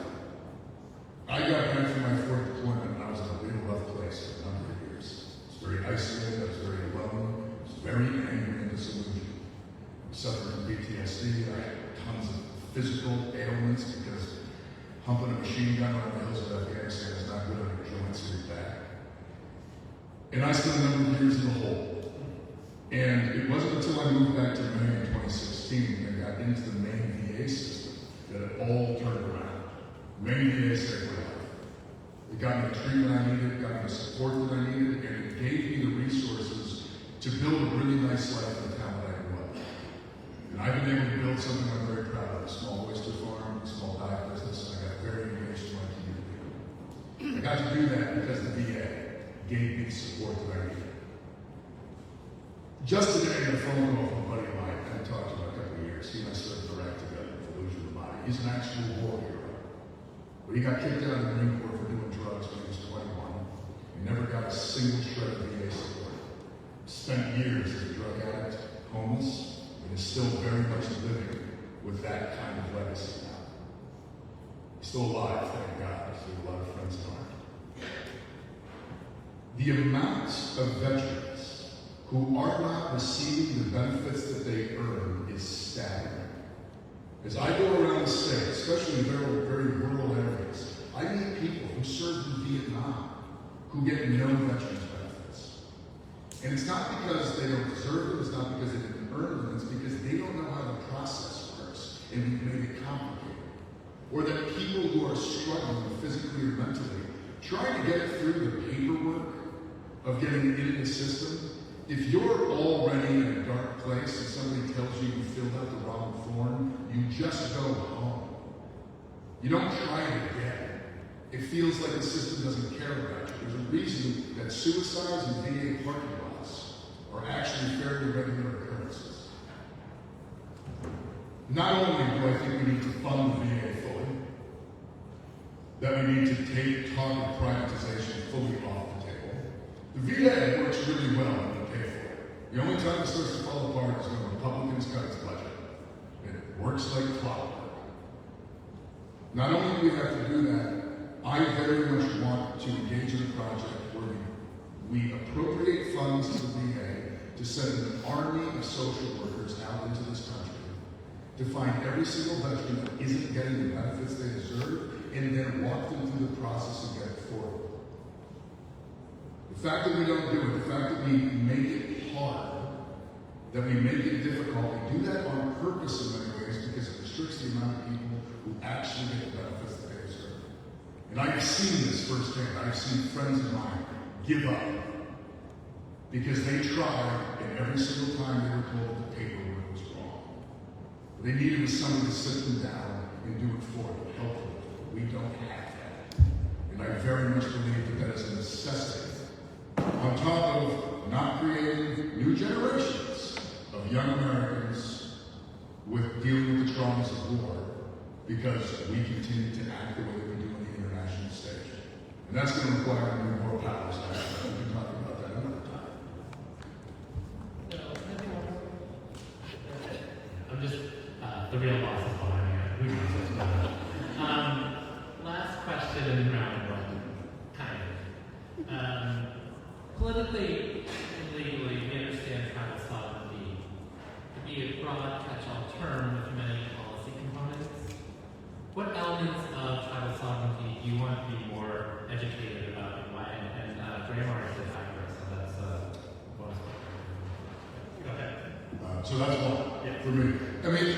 I got back from my 4th deployment and I was in a real rough place for a number of years. I was very isolated, I was very alone, I was very angry and disillusioned. I suffered from PTSD, I had tons of physical ailments because humping a machine gun around the hills of Afghanistan is not good on your joints or your back. And I spent a number of years in the hole. And it wasn't until I moved back to Maine in 2016 and got into the Maine VA system that it all turned around. Maine VA saved my life. It got me the treatment I needed, got me the support that I needed, and it gave me the resources to build a really nice life in the town that I grew up in. And And I've been able to build something I'm very proud of, a small oyster farm, a small diet business, and I got very engaged in my community. I got to do that because the VA gave me the support that I needed. Just today, I got a phone call from a buddy of mine I hadn't talked to him in a couple of years. He and I served direct together for Illusion of the Body. He's an actual war hero. But he got kicked out of the Marine Corps for doing drugs when he was 21. He never got a single shred of VA support. Spent years as a drug addict, homeless, and is still very much living with that kind of legacy now. He's still alive, thank God. He's got a lot of friends in mine. The amount of veterans who are not receiving the benefits that they earn is staggering. As I go around the state, especially in very, very rural areas, I meet people who served in Vietnam who get no veterans benefits. And it's not because they don't deserve them, it's not because they didn't earn them, it's because they don't know how the process works, and we've made it complicated. Or that people who are struggling physically or mentally, trying to get through the paperwork of getting into the system, if you're already in a dark place and somebody tells you you filled out the wrong form, you just go home. You don't try it again. It feels like the system doesn't care about you. There's a reason that suicides in VA parking lots are actually fairly regular occurrences. Not only do I think we need to fund the VA fully, that we need to take talk of privatization fully off the table. The VA works really well when we pay for it. The only time it starts to fall apart is when Republicans cut its budget. It works like clockwork. Not only do we have to do that, I very much want to engage in a project where we appropriate funds to the VA to send an army of social workers out into this country to find every single veteran that isn't getting the benefits they deserve and then walk them through the process and get it forward. The fact that we don't do it, the fact that we make it hard, that we make it difficult, we do that on purpose in many ways because it restricts the amount of people who actually get the benefits that they deserve. And I've seen this firsthand. I've seen friends of mine give up because they tried, and every single time they were told the paperwork was wrong. What they needed was someone to sit them down and do it for them, help them. We don't have that. And I very much believe that that is a necessity. On top of not creating new generations of young Americans with dealing with the traumas of war, because we continue to act the way that we do on the international stage. And that's going to require new moral powers. We can talk about that another time. I'm just the real boss is behind me. Who knows what's going on? Last question in round one, kind of. Politically and legally, we understand tribal sovereignty to be a broad catch-all term with many policy components. What elements of tribal sovereignty do you want to be more educated about and why? And Draymar is the factor, so that's a bonus. Go ahead. So that's one for me. I mean,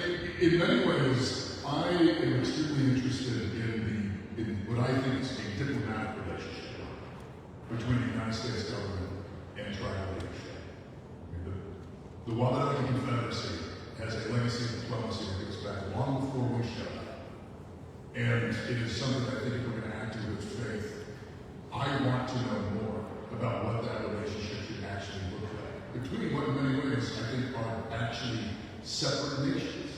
in many ways, I am extremely interested in what I think is a diplomatic relationship between the United States government and tribal leadership. I mean, the Wabanaki Confederacy has a legacy of diplomacy that goes back long before we showed up. And it is something that I think if we're going to act in good faith, I want to know more about what that relationship should actually look like. Between what in many ways I think are actually separate nations.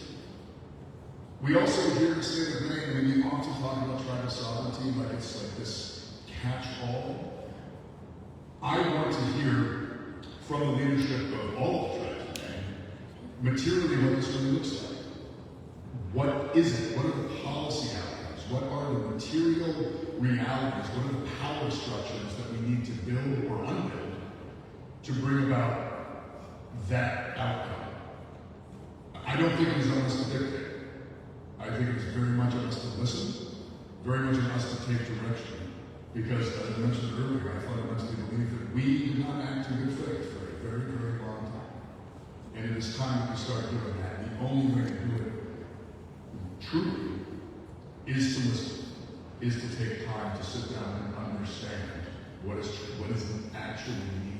We also here in the state of Maine, when you often talk about tribal sovereignty like it's like this catch-all, I want to hear from the leadership of all of the tribes of Maine materially what this really looks like. What is it? What are the policy outcomes? What are the material realities? What are the power structures that we need to build or unbuild to bring about that outcome? I don't think it is on us to dictate. I think it is very much on us to listen, very much on us to take direction. Because, as I mentioned earlier, I fundamentally believe that we did not act in good faith for a very, very long time. And it is time that we start doing that. The only way to do it truly is to listen, is to take time to sit down and understand what is actually needed.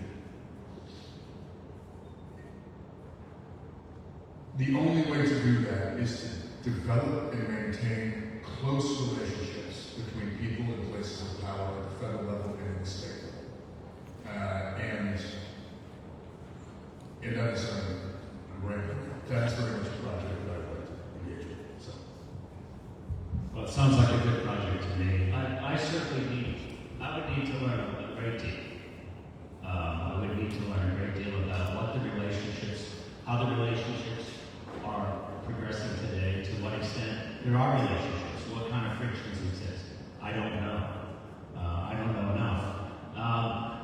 The only way to do that is to develop and maintain close relationships between people in places of power at the federal level and in the state level. And that is that's very much a project that I'd like to engage in. So. Well, it sounds like a good project to me. I would need to learn a great deal. I would need to learn a great deal about what how the relationships are progressing today, to what extent there are relationships, what kind of frictions exist. I don't know. I don't know enough.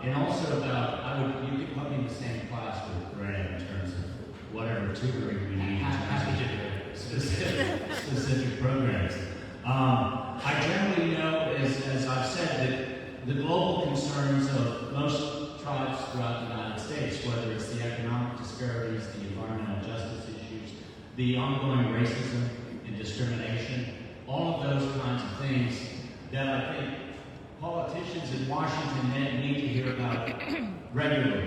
And also you could put me in the same class with Graham in terms of whatever tutoring we need in terms of specific programs. I generally know, as I've said, that the global concerns of most tribes throughout the United States, whether it's the economic disparities, the environmental justice issues, the ongoing racism and discrimination, all of those kinds of things that I think politicians in Washington need to hear about regularly.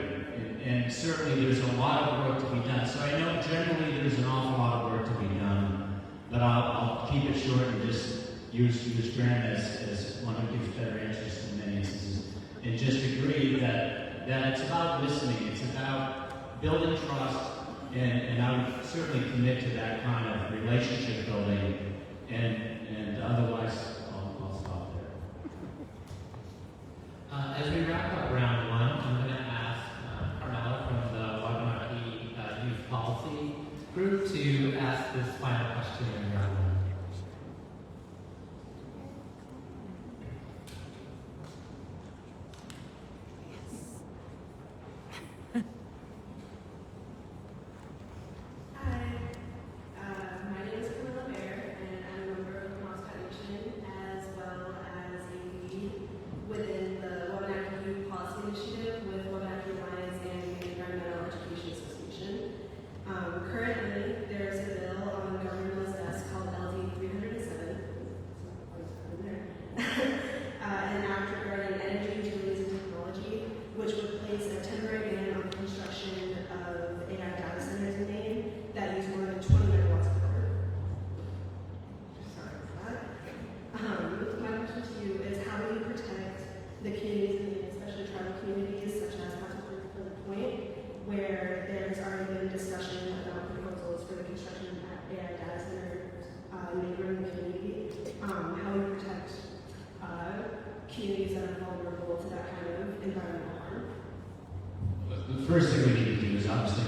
And certainly there's a lot of work to be done. So I know generally there's an awful lot of work to be done, but I'll keep it short and just use Graham as one who gives better answers in many instances, and just agree that it's about listening, it's about building trust, and I would certainly commit to that kind of relationship building, and otherwise I'll stop there. As we wrap up round one, I'm going to ask Carmela from the Wabanaki Youth Policy Group to ask this final question in round one. My name is Camilla Bear, and I'm a member of the Penobscot Nation, as well as a lead within the Wabanaki Youth Policy Initiative with Wabanaki Alliance and the Environmental Education Association. Currently, there's a bill on the governor's desk called LD 307, an act regarding energy, utilities, and technology, which would place a temporary ban on the construction of AI data centers in Maine that use more than 20 megawatts of power. Sorry for that. My question to you is, how do you protect the communities in Maine, especially tribal communities such as Hunter Point, where there's already been discussion about proposals for the construction of AI data centers in the neighboring community? How do you protect communities that are vulnerable to that kind of environmental harm? The first thing we need to do is obviously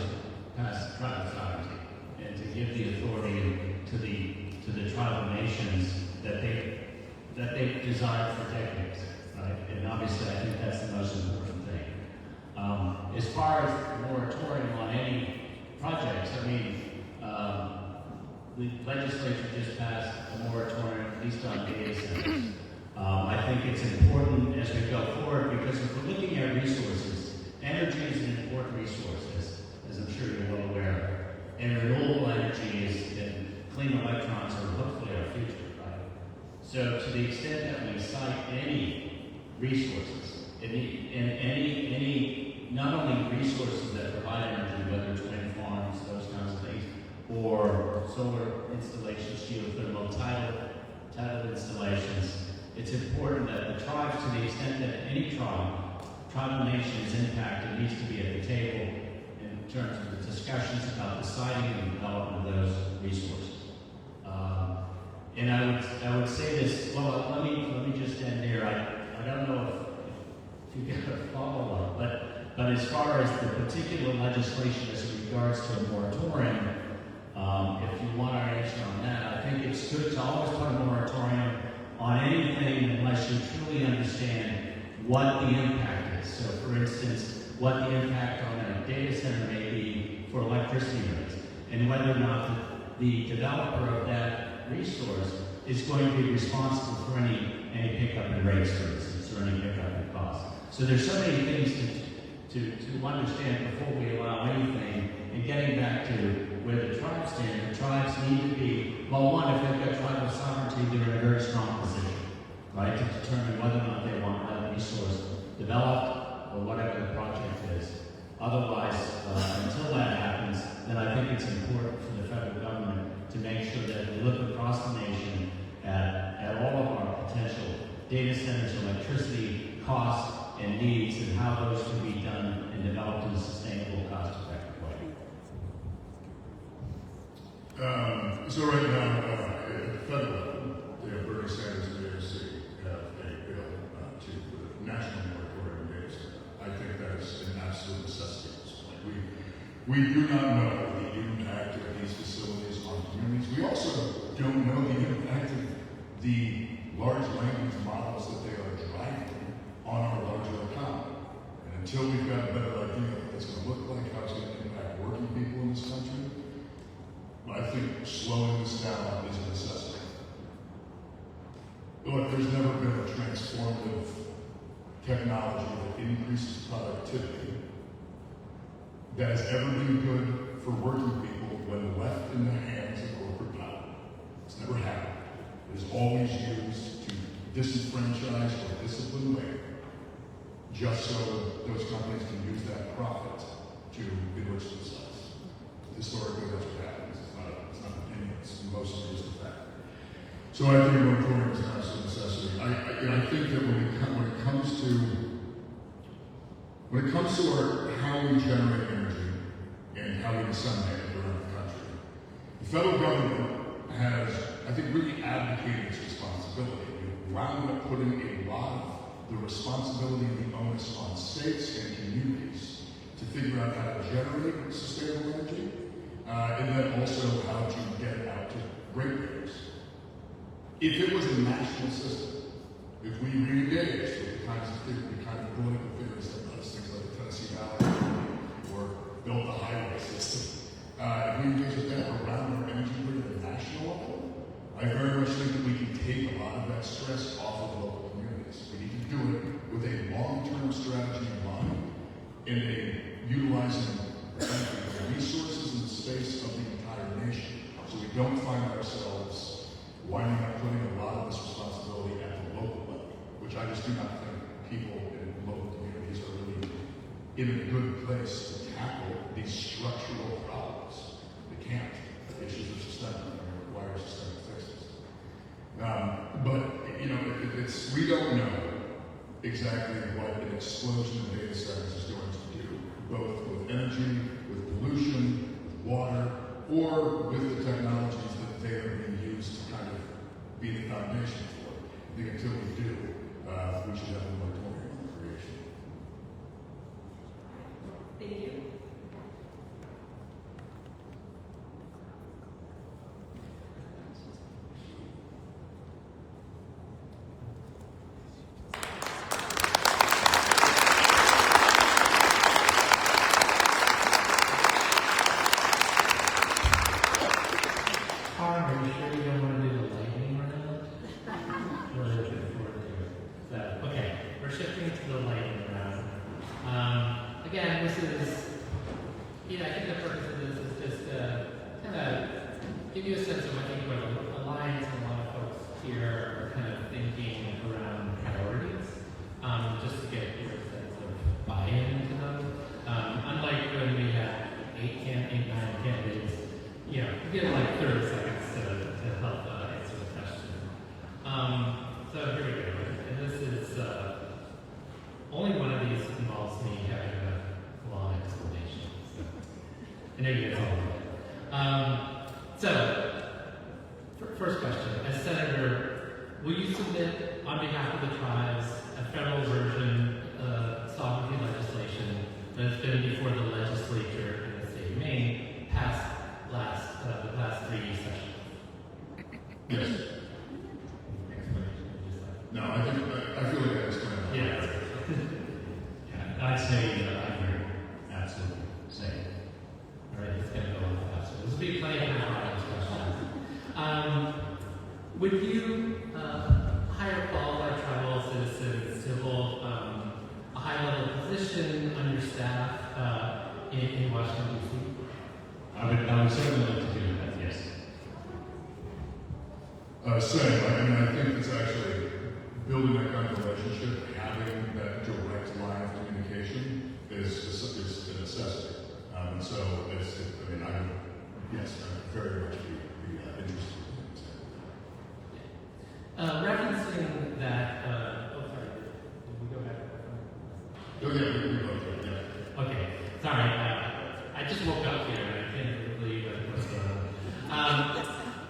pass tribal sovereignty and to give the authority to the tribal nations that they desired for decades, right? And obviously, I think that's the most important thing. As far as the moratorium on any projects, I mean, the legislature just passed a moratorium, at least on data centers. I think it's important as we go forward, because if we're looking at resources, energy is an important resource, as I'm sure you're well aware, and renewable energy and clean electrons are hopefully our future, right? So to the extent that we cite any resources, and any not only resources that provide energy, whether it's wind farms, those kinds of things, or solar installations, geothermal, tidal installations, it's important that the tribes, to the extent that any tribal nation is impacted, needs to be at the table in terms of the discussions about deciding and development of those resources. And I would say this. Well, let me just end there. I don't know if you get a follow-up, but as far as the particular legislation as regards to a moratorium, if you want our answer on that, I think it's good to always put a moratorium on anything unless you truly understand what the impact is. So, for instance, what the impact on a data center may be for electricity rates, and whether or not the developer of that resource is going to be responsible for any pickup in rates, for instance, or any pickup in costs. So there's so many things to understand before we allow anything. And getting back to where the tribes stand, the tribes need to be, well, one, if they've got tribal sovereignty, they're in a very strong position, right, to determine whether or not they want that resource developed or whatever the project is. Otherwise, until that happens, then I think it's important for the federal government to make sure that we look across the nation at all of our potential data centers, electricity costs, and needs, and how those can be done and developed in a sustainable, cost-effective way. So right now, at the federal level, Bernie Sanders and the AOC have a bill to put a national moratorium on data center. I think that is an absolute necessity at this point. We do not know the impact of these facilities on communities. We also don't know the impact of the large language models that they are driving on our larger economy. And until we've got a better idea of what it's going to look like, how it's going to impact working people in this country, I think slowing this down is a necessity. Look, there's never been a transformative technology that increases productivity that has ever been good for working people when left in the hands of corporate power. It's never happened. It is always used to disenfranchise or discipline labor, just so those companies can use that profit to enrich themselves. Historically, that's what happens. It's not an opinion. It's mostly just a fact. So I think moratorium is an absolute necessity. I think that when it comes to how we generate energy and how we disseminate it around the country, the federal government has, I think, really abdicated its responsibility. We wound up putting a lot of the responsibility and the onus on states and communities to figure out how to generate sustainable energy, and then also how to get it out to ratepayers. If it was a national system, if we re-engaged with the kind of political figures that does things like the Tennessee Valley or built the highway system, if we engage with that around our energy grid at a national level, I very much think that we can take a lot of that stress off of local communities. We need to do it with a long-term strategy in mind and utilizing the resources and the space of the entire nation, so we don't find ourselves winding up putting a lot of this responsibility at the local level, which I just do not think people in local communities are really in a good place to tackle these structural problems. They can't. The issues are systemic and require systemic fixes. But we don't know exactly what an explosion of data centers is going to do, both with energy, with pollution, with water, or with the technologies that they are being used to kind of be the foundation for it. I think until we do, we should have a moratorium on the creation. Thank you. Are you sure you don't want to do the lightning round? Really looking forward to it. So, okay, we're shifting to the lightning round. Again, this is, I think the purpose of this is just to kind of give you a sense of, I think, what Alliance and a lot of folks here are kind of thinking around priorities, just to get your sense of buy-in into them. Unlike when we had 9 candidates, you get like 30 seconds to help answer the question. So here we go. And this is, only one of these involves me having a long explanation. So I know you guys all know. So, first question. As Senator, will you submit on behalf of the tribes a federal version of sovereignty legislation that has been before the legislature in the state of Maine passed the last 3 sessions? Yes. No, I feel like I explained that. Yeah. I'd say absolutely say it. All right, it's going to go on faster. This will be plenty of time for questions. Would you hire qualified tribal citizens to hold a high-level position on your staff in Washington, D.C.? I would certainly like to do that, yes. Same. I think it's actually building that kind of relationship, having that direct line of communication is a necessity. And so yes, I'm very much be interested in it. Referencing that, sorry, did we go back? Oh, yeah, we both did, yeah. Okay, sorry, I just woke up here and I can't believe what's going on.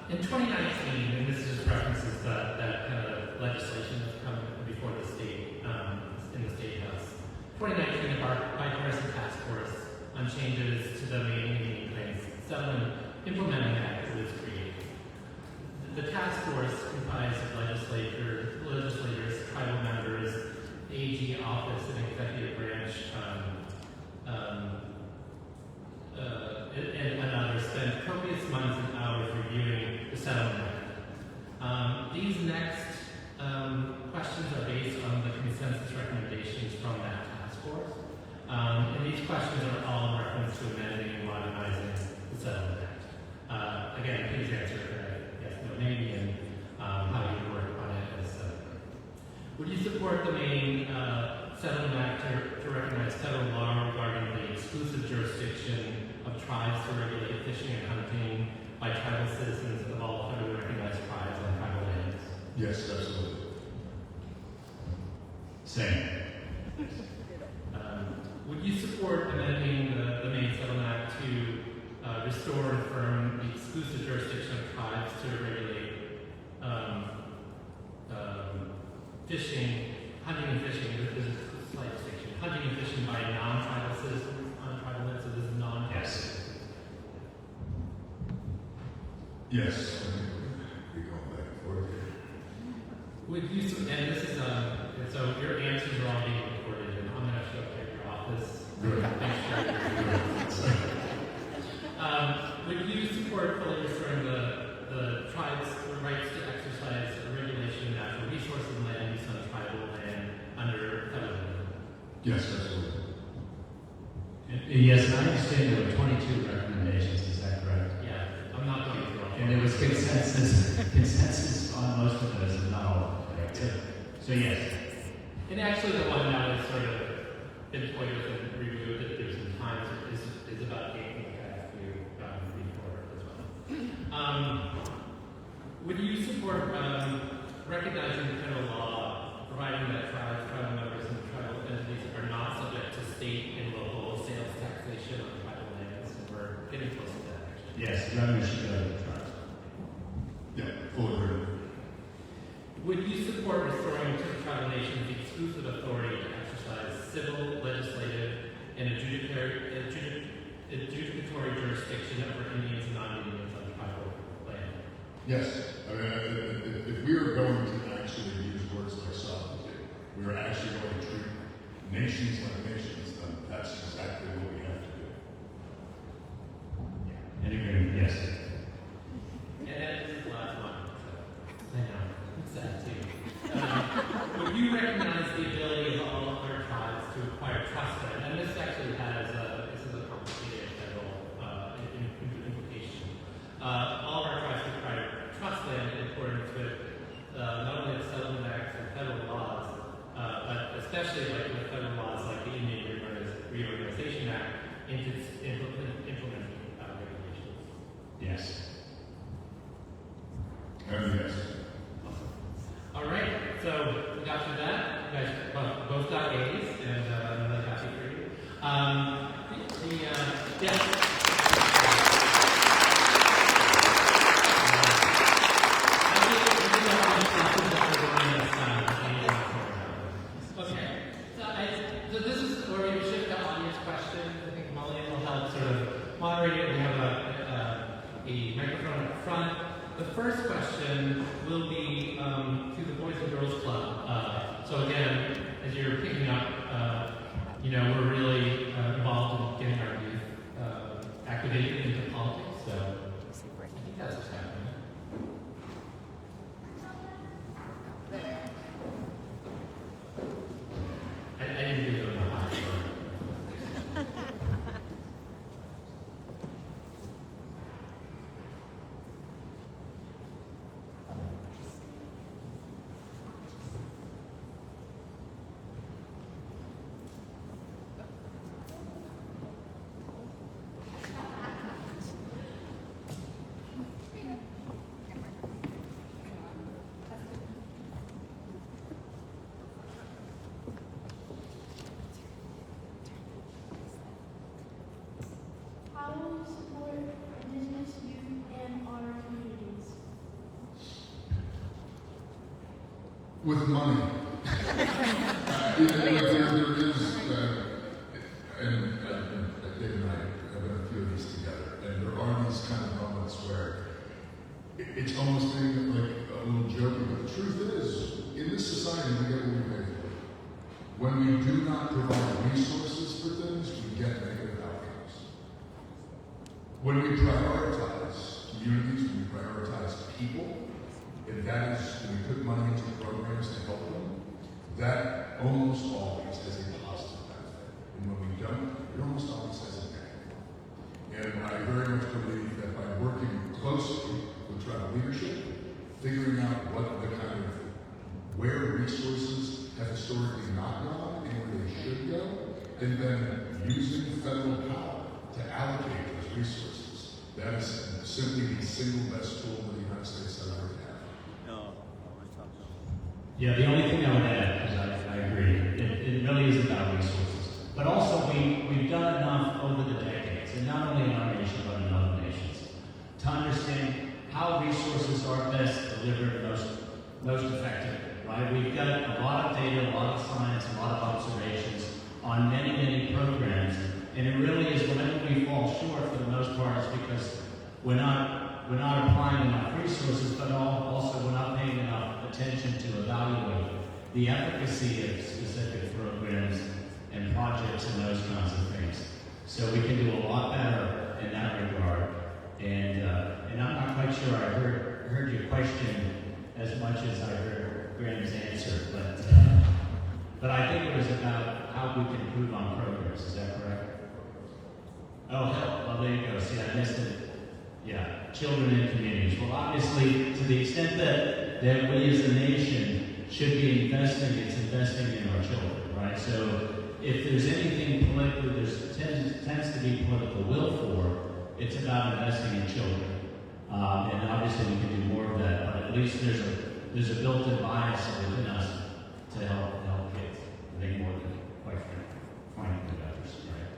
In 2019, and this just references that kind of legislation that's come before the state, in the State House. 2019, a bipartisan task force on changes to the Maine Indian Claims Settlement Implementing Act was created. The task force comprised of legislators, tribal members, AG office, and executive branch, and others spent copious months and hours reviewing the settlement act. These next questions are based on the consensus recommendations from that task force. And these questions are all in reference to amending and modernizing the settlement act. Again, please answer yes, no, maybe, and how you work on it as would you support the Maine Settlement Act to recognize federal law regarding the exclusive jurisdiction of tribes to regulate fishing and hunting by tribal citizens of all federally recognized tribes on tribal lands? Yes, absolutely. Same. Would you support amending the Maine Settlement Act to restore and affirm the exclusive jurisdiction of tribes to regulate fishing, hunting and fishing? This is a slight distinction. Hunting and fishing by non-tribal citizens on tribal lands, so this is non-tribal. Yes. Yes. We go back and forth here. Would you, and this is, so your answers are all being recorded, and I'm going to show up at your office. Good. Make sure would you support fully restoring the tribes' rights to exercise regulation of natural resources and land use on tribal land under federal law? Yes, absolutely. Yes, and I understand there were 22 recommendations, is that correct? Yeah, I'm not going through all. And there was consensus on most of those, no. So yes. And actually the one that was sort of pinpointed and reviewed that there's some times is about taking that to before as well. Would you support recognizing the federal law, providing that tribes, tribal members, and tribal entities are not subject to state and local sales taxation on tribal lands? And we're getting close to that actually. Yes, revenue should go to the tribes. Yeah, full agreement. Would you support restoring to the tribal nations the exclusive authority to exercise civil, legislative, and adjudicatory jurisdiction over Indians and non-Indians on tribal land? Yes. I mean, if we are going to actually use words like sovereignty, we are actually going to treat nations like nations, then that's exactly what we have to do. In agreement, yes. And that is the last one. I know. It's sad too. Would you recognize the ability of all other tribes to acquire trust land? And this actually has this is a complicated federal implication. All of our tribes to acquire trust land in accordance with not only the Settlement Act and federal laws, but especially like the federal laws like the Indian Reorganization Act into implementing regulations. Yes. Yes. All right, so we got through that. You guys both got A's, and I'm really happy for you. Okay, so this is where we shift to audience questions. I think Molly will help sort of moderate it. We have a microphone up front. The first question will be to the Boys and Girls Club. So again, as you're picking up, we're really involved in getting our youth activated into politics. So I think that's what's happening. I didn't do it on the high. with money. There is, and Dave and I have done a few of these together, and there are these kind of moments where it's almost being like a little joking, but the truth is, in this society, we get what we pay for. When we do not provide resources for things, we get negative outcomes. When we prioritize communities, when we prioritize people, and that is when we put money into programs to help them, that almost always has a positive benefit. And when we don't, it almost always has a negative. And I very much believe that by working closely with tribal leadership, figuring out what the kind of where resources have historically not gone and where they should go, and then using federal power to allocate those resources. That is simply the single best tool that the United States has ever had. Yeah, the only thing I would add, because I agree, it really is about resources. But also, we've done enough over the decades, and not only in our nation, but in other nations, to understand how resources are best delivered most effectively, right? We've got a lot of data, a lot of science, a lot of observations on many, many programs, and it really is whenever we fall short, for the most part, is because we're not applying enough resources, but also we're not paying enough attention to evaluate the efficacy of specific programs and projects and those kinds of things. So we can do a lot better in that regard. And I'm not quite sure I heard your question as much as I heard Graham's answer, but I think it was about how we can improve on programs. Is that correct? Oh, help. Well, there you go. See, I missed it. Yeah, children and communities. Well, obviously, to the extent that we as a nation should be investing, it's investing in our children, right? So if there's anything politically, tends to be political will for, it's about investing in children. And obviously we can do more of that, but at least there's a built-in bias within us to help kids. I think more than, quite frankly, others, right?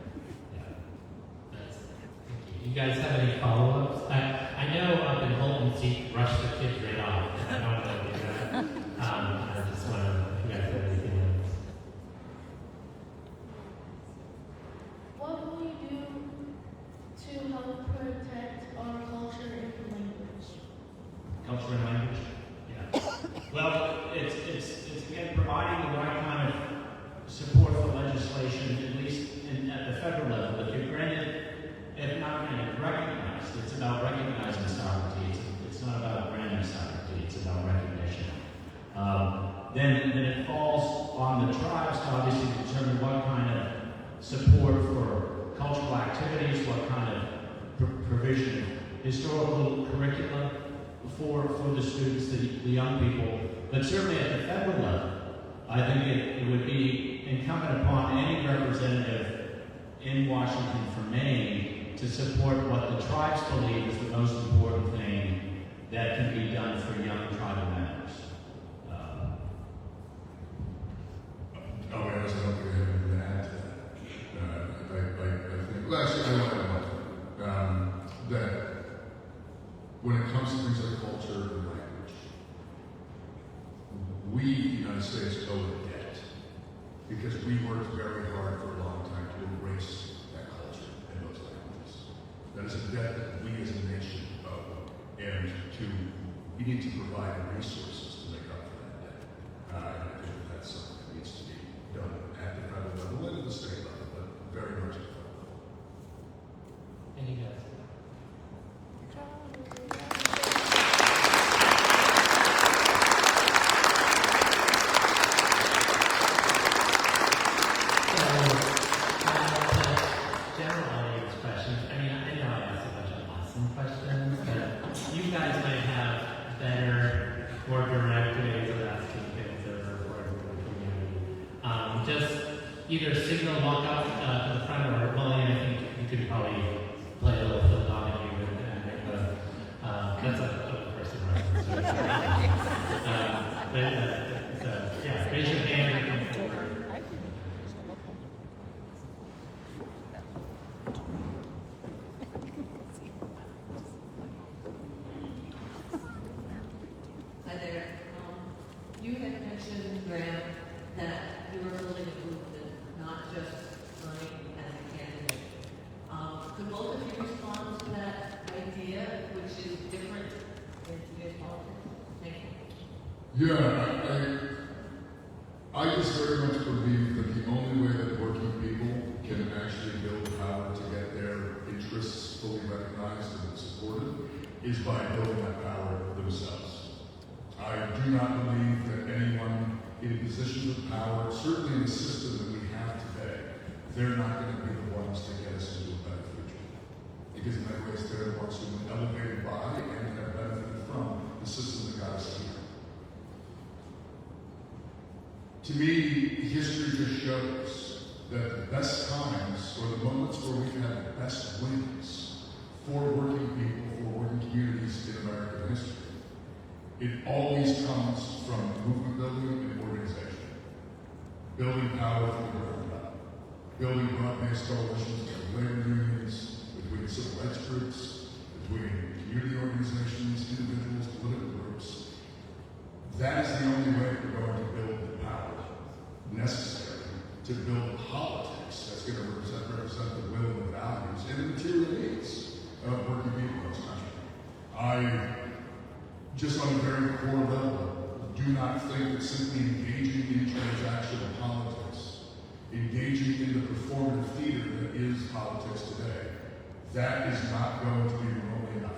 Yeah. You guys have any follow-ups? I know up in Holton, you rushed the kids right off. I don't know if you that. I just want to know if you guys have anything else. What will you do to help protect our culture and language? Culture and language? Yeah. Well, it's again providing the right kind of support for legislation, at least at the federal level. If you're granted, if not granted, recognized, it's about recognizing sovereignty. It's not about granting sovereignty. It's about recognition. Then it falls on the tribes to obviously determine what kind of support for cultural activities, what kind of provision of historical curricula for the students, the young people. But certainly at the federal level, I think it would be incumbent upon any representative in Washington for Maine to support what the tribes believe is the most important thing that can be done for young tribal members. I don't think I have anything to add to that. I think, well, actually, I want to add that when it comes to things like culture and language, we, the United States, owe a debt because we worked very hard for a long time to embrace that culture and those languages. That is a debt that we as a nation owe, and we need to provide the resources to make up for that debt. And I think that's something that needs to be done at the federal level and at the state level, but very much at the federal level. Any guys? General audience questions. I mean, I know I asked a bunch of awesome questions, but you guys might have better, more direct ways of asking things that are important for the community. Just either signal walk up to the front, or William, I think you could probably play a little Phil Donahue with that. That's a person reference. So yeah, raise your hand and come forward. Hi there. You had mentioned Yeah, I just very much believe that the only way that working people can actually build power to get their interests fully recognized and supported is by building that power themselves. I do not believe that anyone in positions of power, certainly in the system that we have today, they're not going to be the ones to get us into a better future. Because in many ways, they're the ones who have been elevated by and have benefited from the system that got us here. To me, history just shows that the best times, or the moments where we've had the best wins for working people, for working communities in American history, it always comes from movement building and organization. Building power from the ground up. Building broad-based coalitions between labor unions, between civil rights groups, between community organizations, individuals, political groups. That is the only way we're going to build the power necessary to build politics that's going to represent the will and the values and the material needs of working people in this country. I, just on a very core level, do not think that simply engaging in transactional politics, engaging in the performative theater that is politics today, that is not going to be remotely enough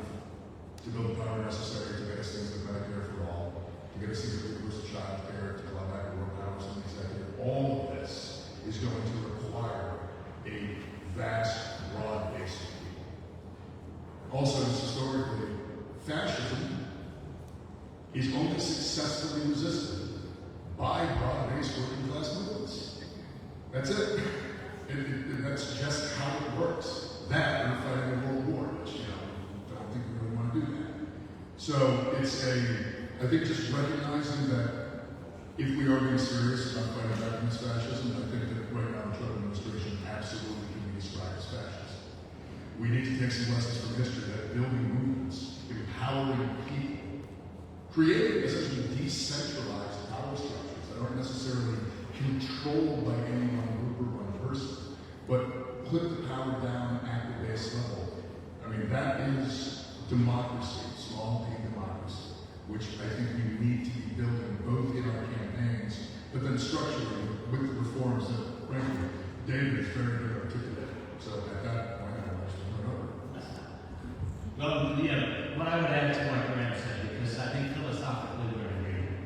to build the power necessary to get us things like Medicare for all, to get us things like universal child care, to allow back work hours and executive. All of this is going to require a vast, broad base of people. Also, historically, fascism is only successfully resisted by broad-based working class movements. That's it. That's just how it works. That and fighting a world war, which, I don't think we really want to do that. So it's I think just recognizing that if we are being serious about fighting back against fascism, I think that right now the Trump administration absolutely can be described as fascist. We need to take some lessons from history that building movements, empowering people, creating essentially decentralized power structures that aren't necessarily controlled by any one group or one person, but put the power down at the base level. I mean, that is democracy, small d democracy, which I think we need to be building both in our campaigns, but then structurally with the reforms that, frankly, David is very good articulate. So at that point, I'll actually turn over. Well, what I would add to what Graham said, because I think philosophically we're agreeing,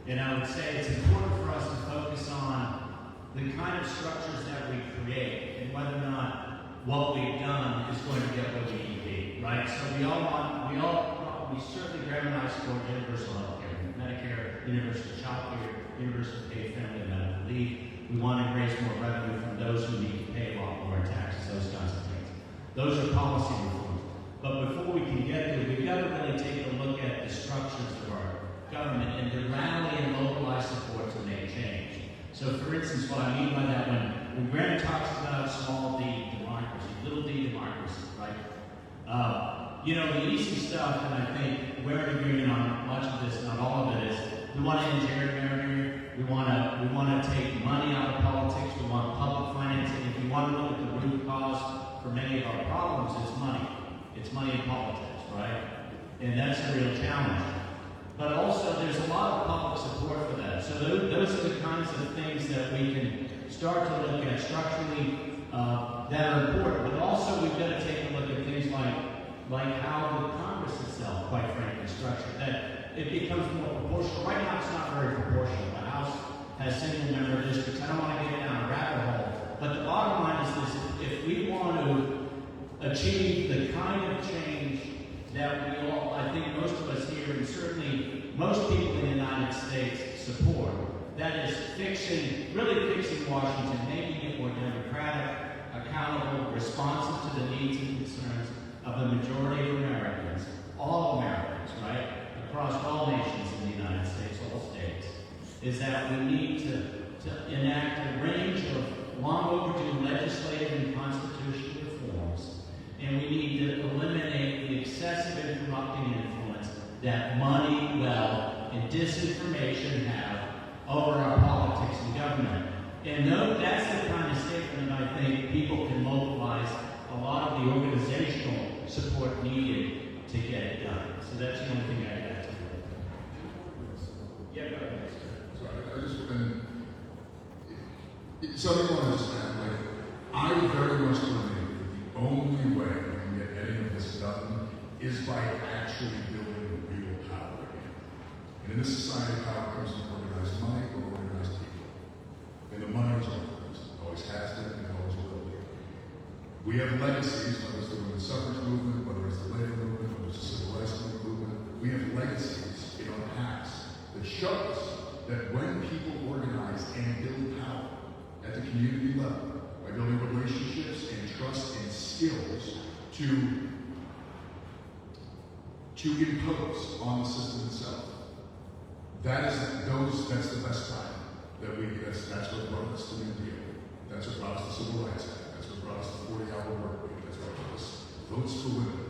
and I would say it's important for us to focus on the kind of structures that we create and whether or not what we've done is going to get where we need to be, right? So we certainly Graham and I support universal health care, Medicare, universal child care, universal paid family and medical leave. We want to raise more revenue from those who need to pay a lot more in taxes, those kinds of things. Those are policy reforms. But before we can get there, we've got to really take a look at the structures of our government and to rally and mobilize support to make change. So for instance, what I mean by that, when Graham talks about small d democracy, little d democracy, right? The easy stuff, and I think we're in agreement on much of this, not all of it, is we want to end gerrymandering, we want to take money out of politics, we want public financing. If you want to look at the root cause for many of our problems, it's money. It's money in politics, right? And that's a real challenge. But also, there's a lot of public support for that. So those are the kinds of things that we can start to look at structurally that are important. But also, we've got to take a look at things like how the Congress itself, quite frankly, is structured. That it becomes more proportional. Right now, it's not very proportional. The House has single-member districts. I don't want to get down a rabbit hole. But the bottom line is this: if we want to achieve the kind of change that we all, I think most of us here, and certainly most people in the United States support, that is really fixing Washington, making it more democratic, accountable, responsive to the needs and concerns of the majority of Americans, all Americans, right, across all nations in the United States, all states, is that we need to enact a range of long overdue legislative and constitutional reforms, and we need to eliminate the excessive and corrupting influence that money, wealth, and disinformation have over our politics and government. And that's the kind of statement that I think people can mobilize a lot of the organizational support needed to get it done. So that's the only thing I add to it. Yeah, go ahead. So I just, and something I want to just add, like, I very much believe that the only way we can get any of this done is by actually building real power again. And in this society, power comes from organized money or organized people. And the money is organized. It always has been and it always will be. We have legacies, whether it's the women's suffrage movement, whether it's the labor movement, whether it's the civil rights movement. We have legacies in our past that show us that when people organize and build power at the community level, by building relationships and trust and skills to impose on the system itself, that's the best time that's what brought us to the New Deal. That's what brought us to Civil Rights Act. That's what brought us to 40-hour work week. That's what brought us votes for women.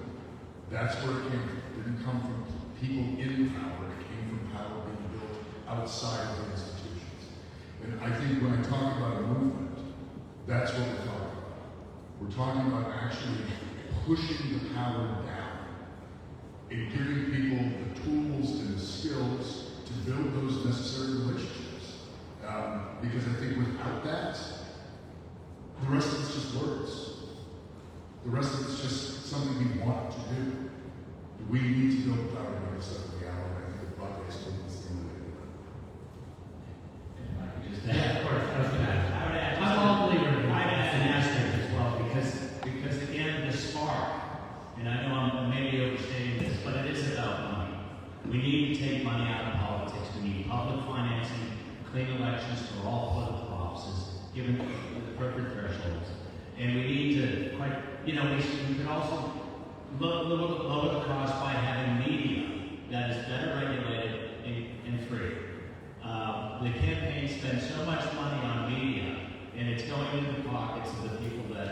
That's where it came from. It didn't come from people in power. It came from power being built outside of the institutions. And I think when I talk about a movement, that's what we're talking about. We're talking about actually pushing the power down and giving people the tools and the skills to build those necessary relationships. Because I think without that, the rest of it's just words. The rest of it's just something we want to do. We need to build power to make stuff a reality. I think the broad-based movement is the only way to do it. Yeah, of course. I was going to add. I would add. I'm all believer. I'd add an aspect as well because again, the spark. And I know I'm maybe overstating this, but it is about money. We need to take money out of politics. We need public financing, clean elections for all political offices, given the appropriate thresholds. And we need to we can also lower the cost by having media that is better regulated and free. The campaign spends so much money on media, and it's going into the pockets of the people that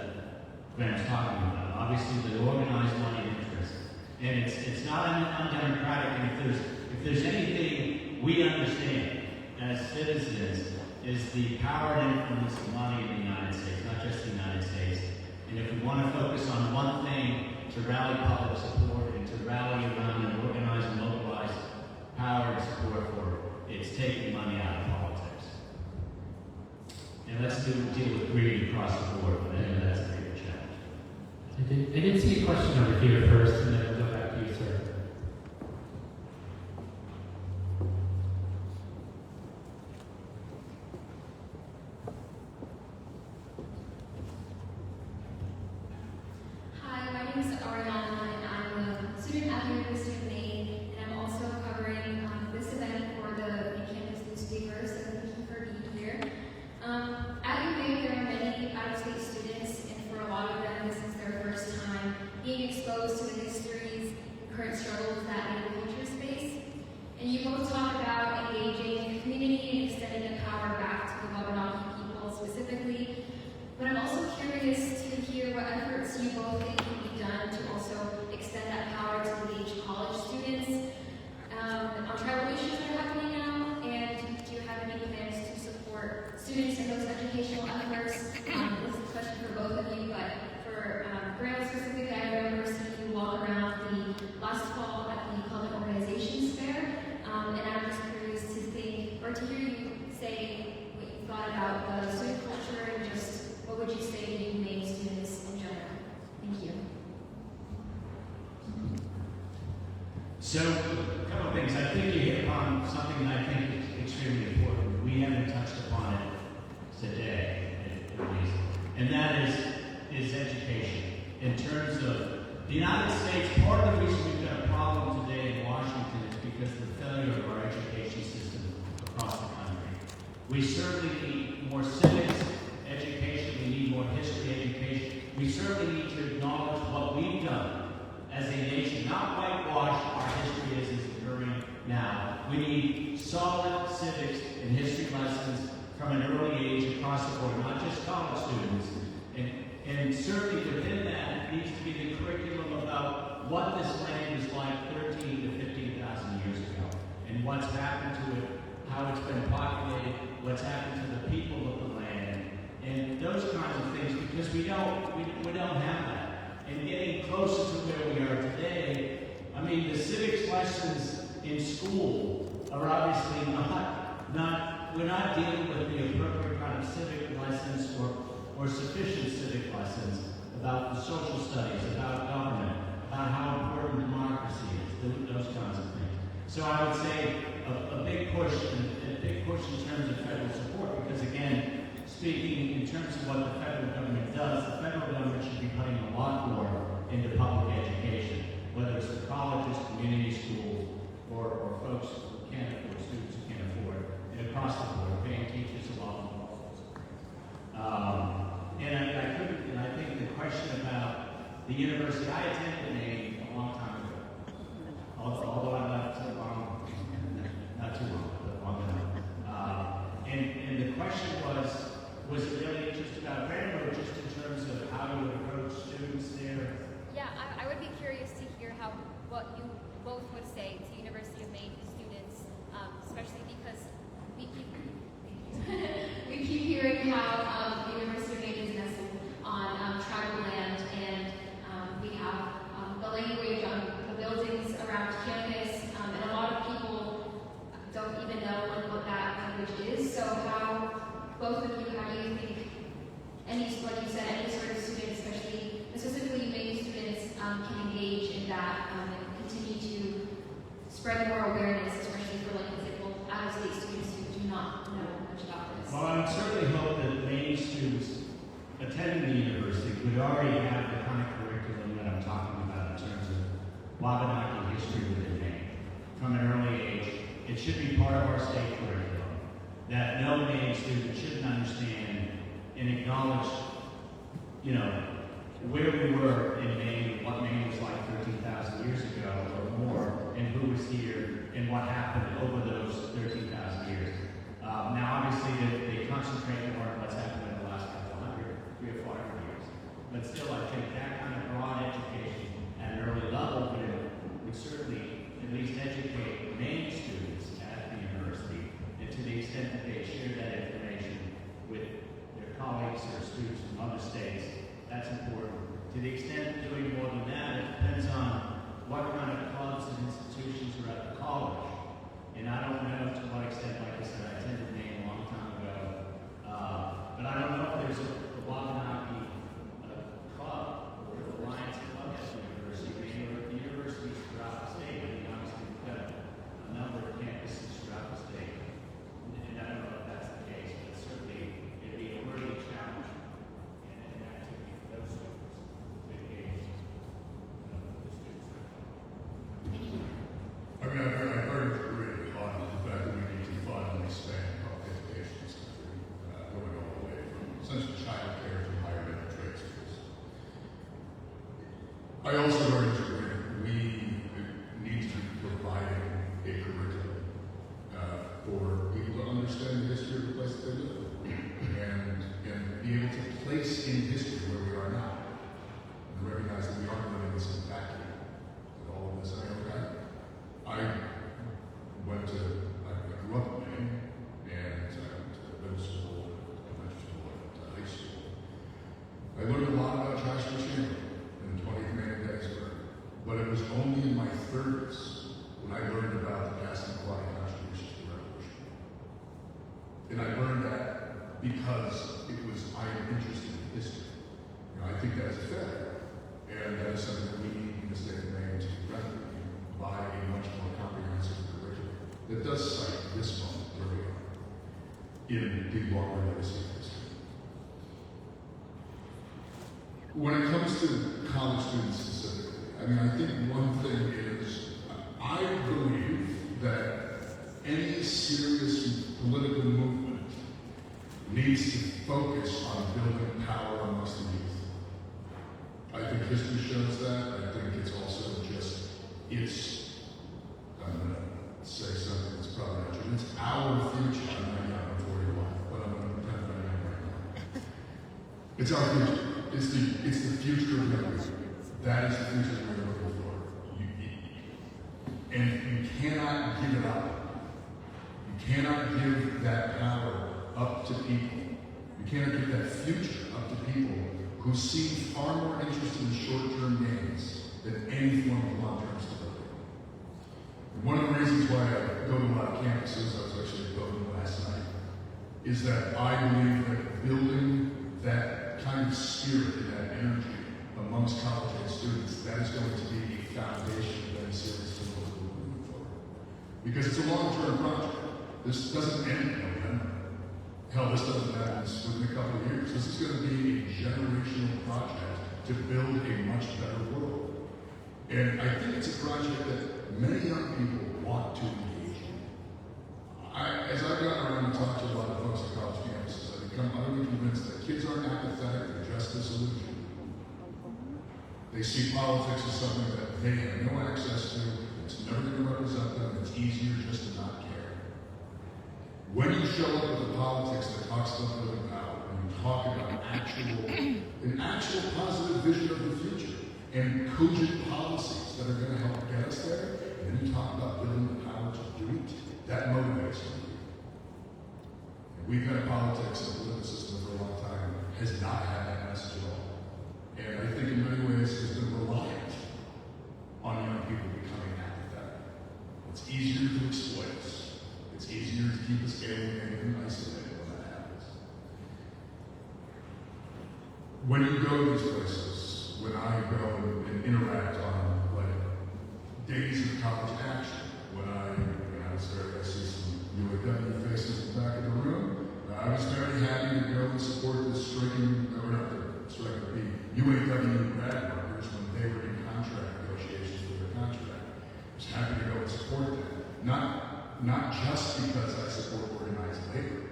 Graham's talking about. Obviously, the organized money interest, and it's not undemocratic. And if there's anything we understand as citizens, is the power and influence of money in the United States, not just the United States. And if we want to focus on one thing to rally public support and to rally around and organize and mobilize power and support for, it's taking money out of politics. And let's deal with greed across the board, but I know that's a bigger challenge. I did see a question over here first, and then we'll go back to you, sir. Hi, my name is Ariana, and I'm a student at the University of Maine, and I'm also covering this event for the campus newspaper, so thank you for being here. At UMaine, there are many out-of-state students, and for a lot of them, this is their first time being exposed to the histories and current struggles that Native culture space. And you both talk about engaging the community and extending the power back to the Wabanaki people specifically. But I'm also curious to hear what efforts you both think can be done to also extend that power to engage college students on tribal issues that are happening now. And do you have any plans to support students in those educational efforts? This is a question for both of you, but for Graham specifically, I remember seeing you walk around the last fall at the Public Organizations Fair, and I'm just curious to think, or to hear you say what you thought about the student culture and just what would you say to UMaine students in general? Thank you. So, a couple of things. I think you hit upon something that I think is extremely important. We haven't touched upon it today, at least, and that is education. In terms of the United States, part of the reason we've got a problem today in Washington is because of the failure of our education system across the country. We certainly need more civics education, we need more history education. We certainly need to acknowledge what we've done as a nation, not whitewash our history as is occurring now. We need solid civics and history lessons from an early age across the board, not just college students. And certainly within that, it needs to be the curriculum about what this land was like 13 to 15,000 years ago, and what's happened to it, how it's been populated, what's happened to the people of the land, and those kinds of things, because we don't have that. And getting closer to where we are today, I mean, the civics lessons in school are obviously we're not dealing with the appropriate kind of civic license or sufficient civic license about the social studies, about government, about how important democracy is, those kinds of things. So I would say a big push in terms of federal support, because again, speaking in terms of what the federal government does, the federal government should be putting a lot more into public education, whether it's for colleges, community schools, or folks who can't afford, students who can't afford, and across the board, paying teachers a lot more. And I think the question about the university, I attended Maine a long time ago, although I left not too long, but long enough. And the question was it really just about grammar, or just in terms of how you approach students there? Yeah, I would be curious to hear what you both would say to University of Maine students, especially because we keep hearing how the University of Maine is nestled on tribal land, and we have the language on the buildings around campus, and a lot of people don't even know what that language is. So both of you, how do you think like you said, any sort of student, specifically Maine students, can engage in that and continue to spread more awareness, especially for out-of-state students who do not know much about this? Well, I would certainly hope that Maine students attending the university would already have the kind of curriculum that I'm talking about in terms of Wabanaki history within Maine. From an early age, it should be part of our state curriculum that no Maine student shouldn't understand and acknowledge, where we were in Maine, what Maine was like 13,000 years ago or more, and who was here, and what happened over those 13,000 years. Now, obviously, they concentrate more on what's happened in the last couple hundred, 300 or 400 years. But still, I think that kind of broad education at an early level would certainly at least educate Maine students at the university, and to the extent that they share that information with their colleagues or students from other states, that's important. To the extent of doing more than that, it depends on what kind of clubs and institutions are at the college. And I don't know to what extent, like I said, I attended Maine a long time ago, but I don't know if there's a Wabanaki club or the Alliance Club at the university, or the universities throughout the state. I mean, obviously, we've got a number of campuses throughout the state, and I don't know if that's the case, but certainly it'd be a worthy challenge and activity for those students to engage the students. I mean, I've heard really a lot of the fact that we need to fund and expand public education in this country, going all the way from essentially child care to higher ed trade schools. I also very much agree we need to be providing a curriculum for people to understand the history of the place that they live and be able to place in history where we are now and recognize that we aren't living in this vacuum. That all of this, I grew up in Maine, and I went to middle school, elementary school, and high school. I learned a lot about Joshua Chamberlain in 20th Maine and Gettysburg, but it was only in my 30s when I learned about the Passamaquoddy contributions to the revolution. And I learned that because I am interested in history. I think that is a failure, and that is something that we need in the state of Maine to remedy by a much more comprehensive curriculum that does cite this moment where we are in the longer legacy of history. When it comes to college students specifically, I think one thing is, I believe that any serious political movement needs to focus on building power amongst the youth. I think history shows that. I think it's also I'm going to say something that's probably not true. It's our future. I'm not young, I'm 41, but I'm going to pretend I'm young right now. It's our future. It's the future of young people. That is the future that we're looking for. And you cannot give it up. You cannot give that power up to people. You cannot give that future up to people who seem far more interested in short-term gains than any form of long-term stability. one of the reasons why I go to a lot of campuses, I was actually voting last night, is that I believe that building that kind of spirit and that energy amongst college age students, that is going to be a foundation of any serious moving forward. Because it's a long-term project. This doesn't end in November. Hell, this doesn't end within a couple of years. This is going to be a generational project to build a much better world. And I think it's a project that many young people want to engage in. As I've gotten around and talked to a lot of folks at college campuses, I've become utterly convinced that kids aren't apathetic, they're just disillusioned. They see politics as something that they have no access to, it's never going to represent them, it's easier just to not care. When you show up with a politics that talks about building power, and you talk about an actual positive vision of the future, and cogent policies that are going to help get us there, and then you talk about building the power to do it, that motivates me. And we've had politics in the political system for a long time, has not had that message at all. And I think in many ways has been reliant on young people becoming apathetic. It's easier to exploit us. It's easier to keep us alienated and isolated when that happens. When you go to these places, when I go and interact on like days of college action, when I was there, I see some UAW faces in the back of the room. I was very happy to go and support the striking, or not the striking, the UAW grad workers when they were in contract negotiations for their contract. I was happy to go and support them. Not just because I support organized labor,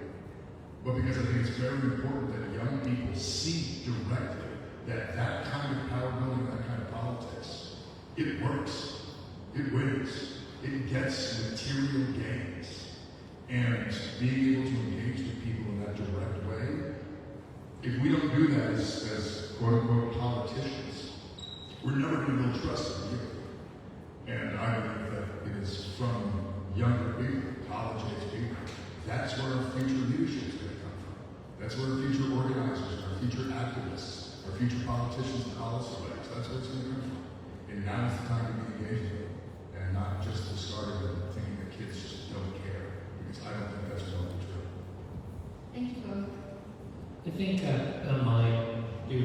but because I think it's very important that young people see directly that that kind of power building, that kind of politics, it works, it wins, it gets material gains. And being able to engage with people in that direct way, if we don't do that as quote-unquote politicians, we're never going to build trust in youth. And I believe that it is from younger people, college-age people, that's where our future leadership is going to come from. That's where our future organizers, our future activists, our future politicians and policymakers, that's where it's going to come from. And now is the time to be engaged with them, and not just discarding them, thinking that kids just don't care. Because I don't think that's going to be true. Thank you both. I think I might do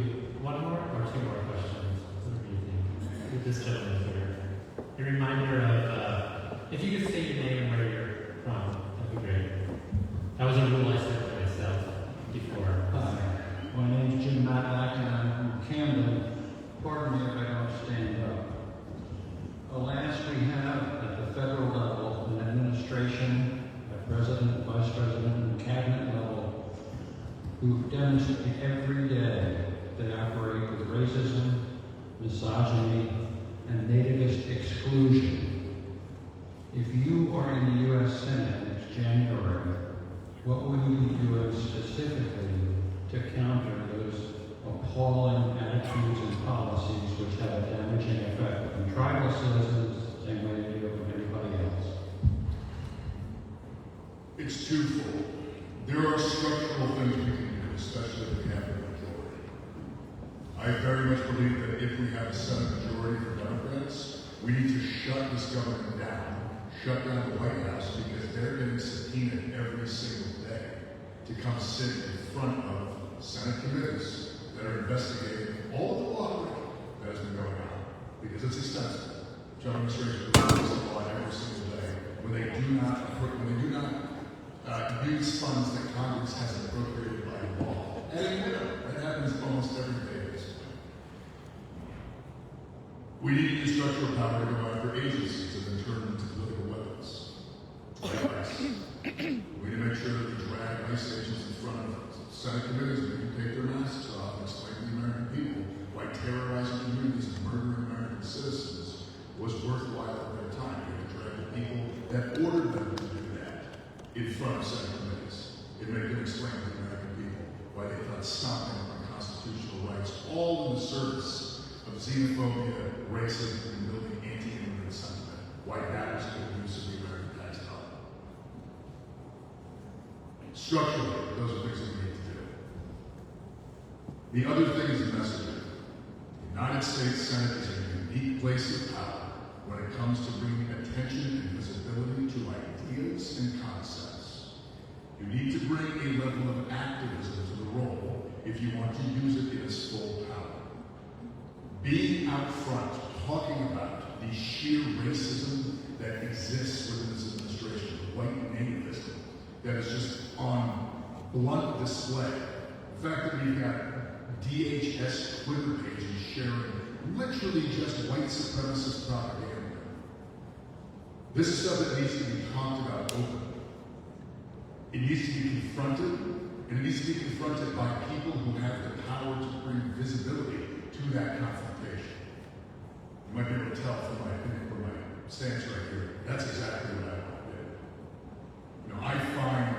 one more or two more questions. What do you think? With this gentleman here. A reminder of, if you could say your name and where you're from, that'd be great. That was a rule I set for myself before. Hi, my name's Jim Matlack and I'm from Camden. Pardon me if I don't stand up. Alas, we have at the federal level an administration, a president, vice president, and cabinet level who demonstrate every day they operate with racism, misogyny, and nativist exclusion. If you are in the U.S. Senate next January, what will you be doing specifically to counter those appalling attitudes and policies which have a damaging effect on tribal citizens, the same way they do with everybody else? It's twofold. There are structural things we can do, especially if we have a majority. I very much believe that if we have a Senate majority for Democrats, we need to shut this government down, shut down the White House, because they're getting subpoenaed every single day to come sit in front of Senate committees that are investigating all of the lobbying that has been going on, because it's expensive. Job administration releases a law every single day when they do not use funds that Congress has appropriated by law. And that happens almost every day at this point. We need to use structural power to go after agencies that then turn into political weapons. Like ICE. We need to make sure that we drag ICE agents in front of Senate committees and we can take their masks off and explain to the American people why terrorizing communities and murdering American citizens was worthwhile at their time. We had to drag the people that ordered them to do that in front of Senate committees and make them explain to the American people why they thought stomping on constitutional rights, all in the service of xenophobia, racism, and building anti-immigrant sentiment, why that was good use of the American tax dollar. Structurally, those are things that we need to do. The other thing is the messaging. The United States Senate is a unique place of power. when it comes to bringing attention and visibility to ideas and concepts. You need to bring a level of activism to the role if you want to use it in its full power. Being out front, talking about the sheer racism that exists within this administration, the white nativism, that is just on blunt display. The fact that we've got DHS Twitter pages sharing literally just white supremacist propaganda. This is stuff that needs to be talked about openly. It needs to be confronted, and it needs to be confronted by people who have the power to bring visibility to that confrontation. You might be able to tell from my opinion, from my stance right here, that's exactly what I want to do. You know, I find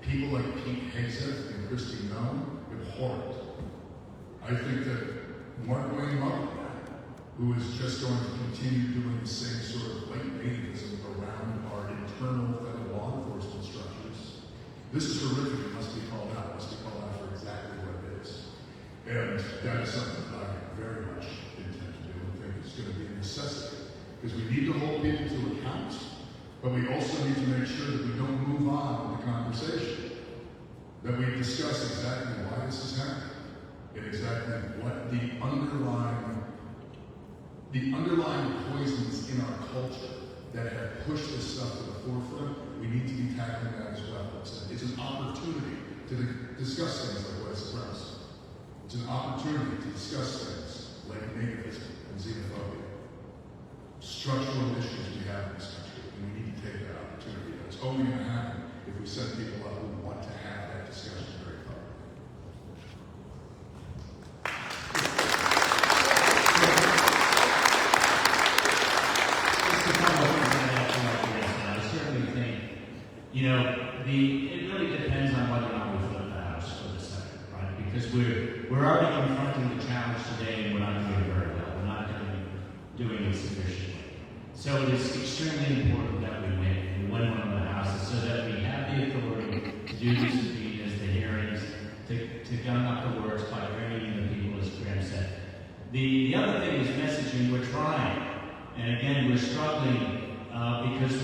people like Pete Hegseth and Christy Nunn abhorrent. I think that Mark Wayne Mullin, who is just going to continue doing the same sort of white nativism around our internal federal law enforcement structures, this is horrific. It must be called out. It must be called out for exactly what it is. And that is something that I very much intend to do and think is going to be a necessity. Because we need to hold people to account, but we also need to make sure that we don't move on with the conversation. That we discuss exactly why this is happening and exactly what the underlying poisons in our culture that have pushed this stuff to the forefront. We need to be tackling that as well. It's an opportunity to discuss things like white supremacy. It's an opportunity to discuss things like nativism and xenophobia. Structural issues we have in this country, and we need to take that opportunity. And it's only going to happen if we set people up who want to have that discussion very thoroughly. I certainly think, you know, it really depends on whether or not we flip the house for the second, right? Because we're already confronting the challenge today, and we're not doing it very well. We're not doing it sufficiently. So it is extremely important that we win one of the houses, so that we have the authority to do the subpoenas, the hearings, to gun up the words by bringing in the people, as Graham said. The other thing is messaging. We're trying, and again, we're struggling because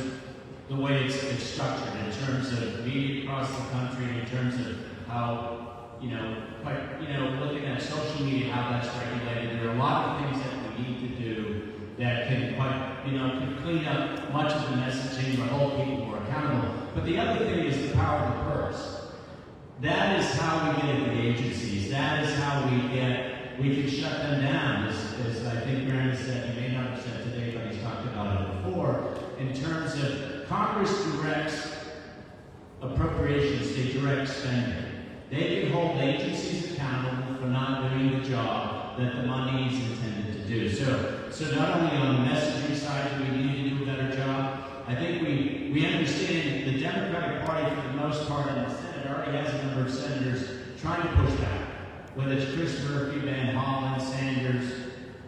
the way it's structured in terms of media across the country, in terms of how, looking at social media, how that's regulated. There are a lot of things that we need to do that can can clean up much of the messaging or hold people more accountable. But the other thing is the power of the purse. That is how we get at the agencies. That is how we can shut them down, as I think Brandon said. He may not have said today, but he's talked about it before, in terms of Congress directs appropriations, they direct spending. They can hold agencies accountable for not doing the job that the money is intended to do. So not only on the messaging side do we need to do a better job, I think we understand the Democratic Party, for the most part, in the Senate already has a number of senators trying to push back. Whether it's Chris Murphy, Van Hollen, Sanders,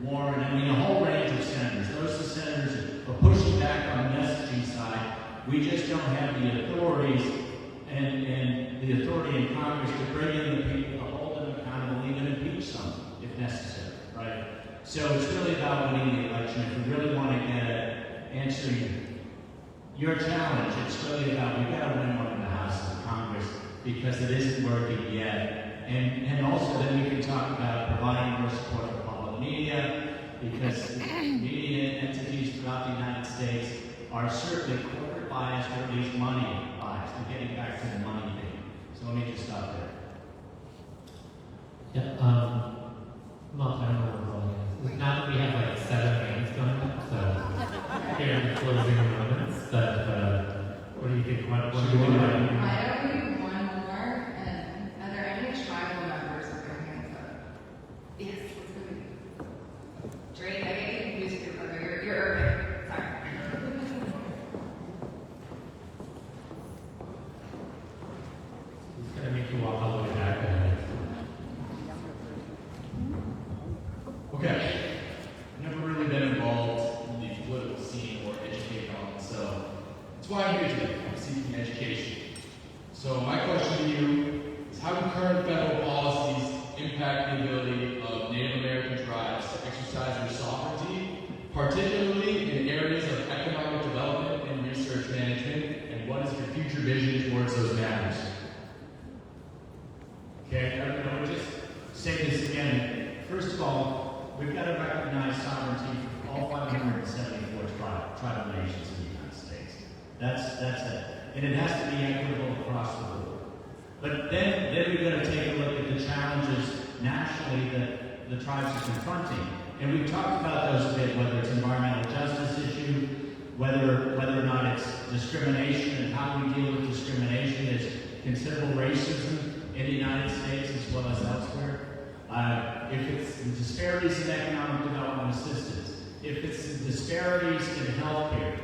Warren, a whole range of senators. Those are senators are pushing back on the messaging side. We just don't have the authorities and the authority in Congress to bring in the people, to hold them accountable, even impeach them if necessary, right? So it's really about winning the election. If we really want to get at answering your challenge, it's really about we've got to win one in the House of Congress because it isn't working yet. And also then we can talk about providing more support for public media, because media entities throughout the United States are certainly corporate biased, or at least money biased. And getting back to the money thing. So let me just stop there. Yeah, Mark, I don't know what role it is. Now that we have like 7 hands going up, so here in the closing moments, but what do you think? What do you think? I don't need one more. And are there any tribal members with their hands up? Yes, let's go. Drake, I get confused with your brother. You're urban. Sorry. It's going to make you walk all the way back. Okay. I've never really been involved in the political scene or educated on it, so that's why I'm here today. I'm seeking education. So my question to you is, how do current federal policies impact the ability of Native American tribes to exercise their sovereignty, particularly in matters. Okay, I would just say this again. First of all, we've got to recognize sovereignty for all 574 tribal nations in the United States. That's it. And it has to be equitable across the board. But then we're going to take a look at the challenges nationally that the tribes are confronting. And we've talked about those a bit, whether it's environmental justice issue, whether or not it's discrimination and how we deal with discrimination. There's considerable racism in the United States as well as elsewhere. If it's the disparities in economic development assistance, if it's the disparities in healthcare,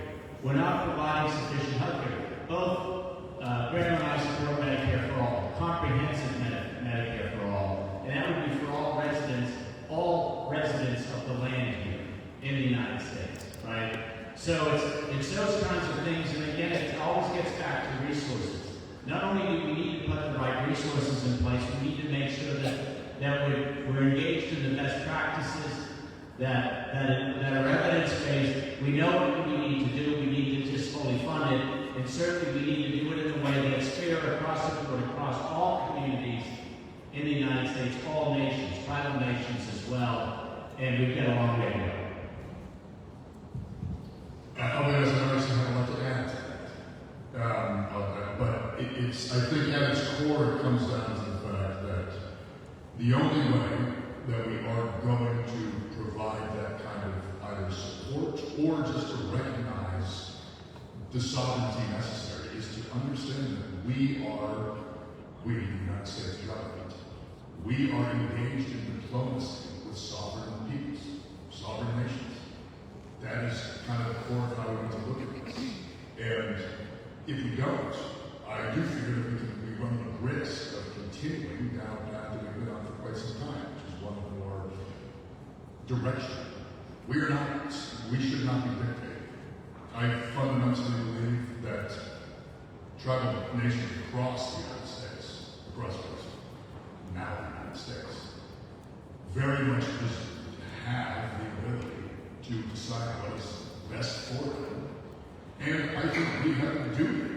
we're not providing sufficient healthcare. Both Graham and I support Medicare for all, comprehensive Medicare for all, and that would be for all residents of the land here in the United States, right? So it's those kinds of things, and again, it always gets back to resources. Not only do we need to put the right resources in place, we need to make sure that we're engaged in the best practices that are evidence-based. We know what we need to do. We need to just fully fund it, and certainly we need to do it in a way that's fair across the board, across all communities in the United States, all nations, tribal nations as well, and we've got a long way to go. I'll be honest, I don't actually have a lot to add to that. But I think at its core, it comes down to the fact that the only way that we are going to provide that kind of either support or just to recognize the sovereignty necessary is to understand that we, the United States government, we are engaged in diplomacy with sovereign peoples, sovereign nations. That is kind of the core of how we want to look at this. And if we don't, I do fear that we run the risk of continuing down a path that we've been on for quite some time, which is one of more direction. We should not be dictated. I fundamentally believe that tribal nations across the United States, now the United States, very much just have the ability to decide what is best for them. And I think we have a duty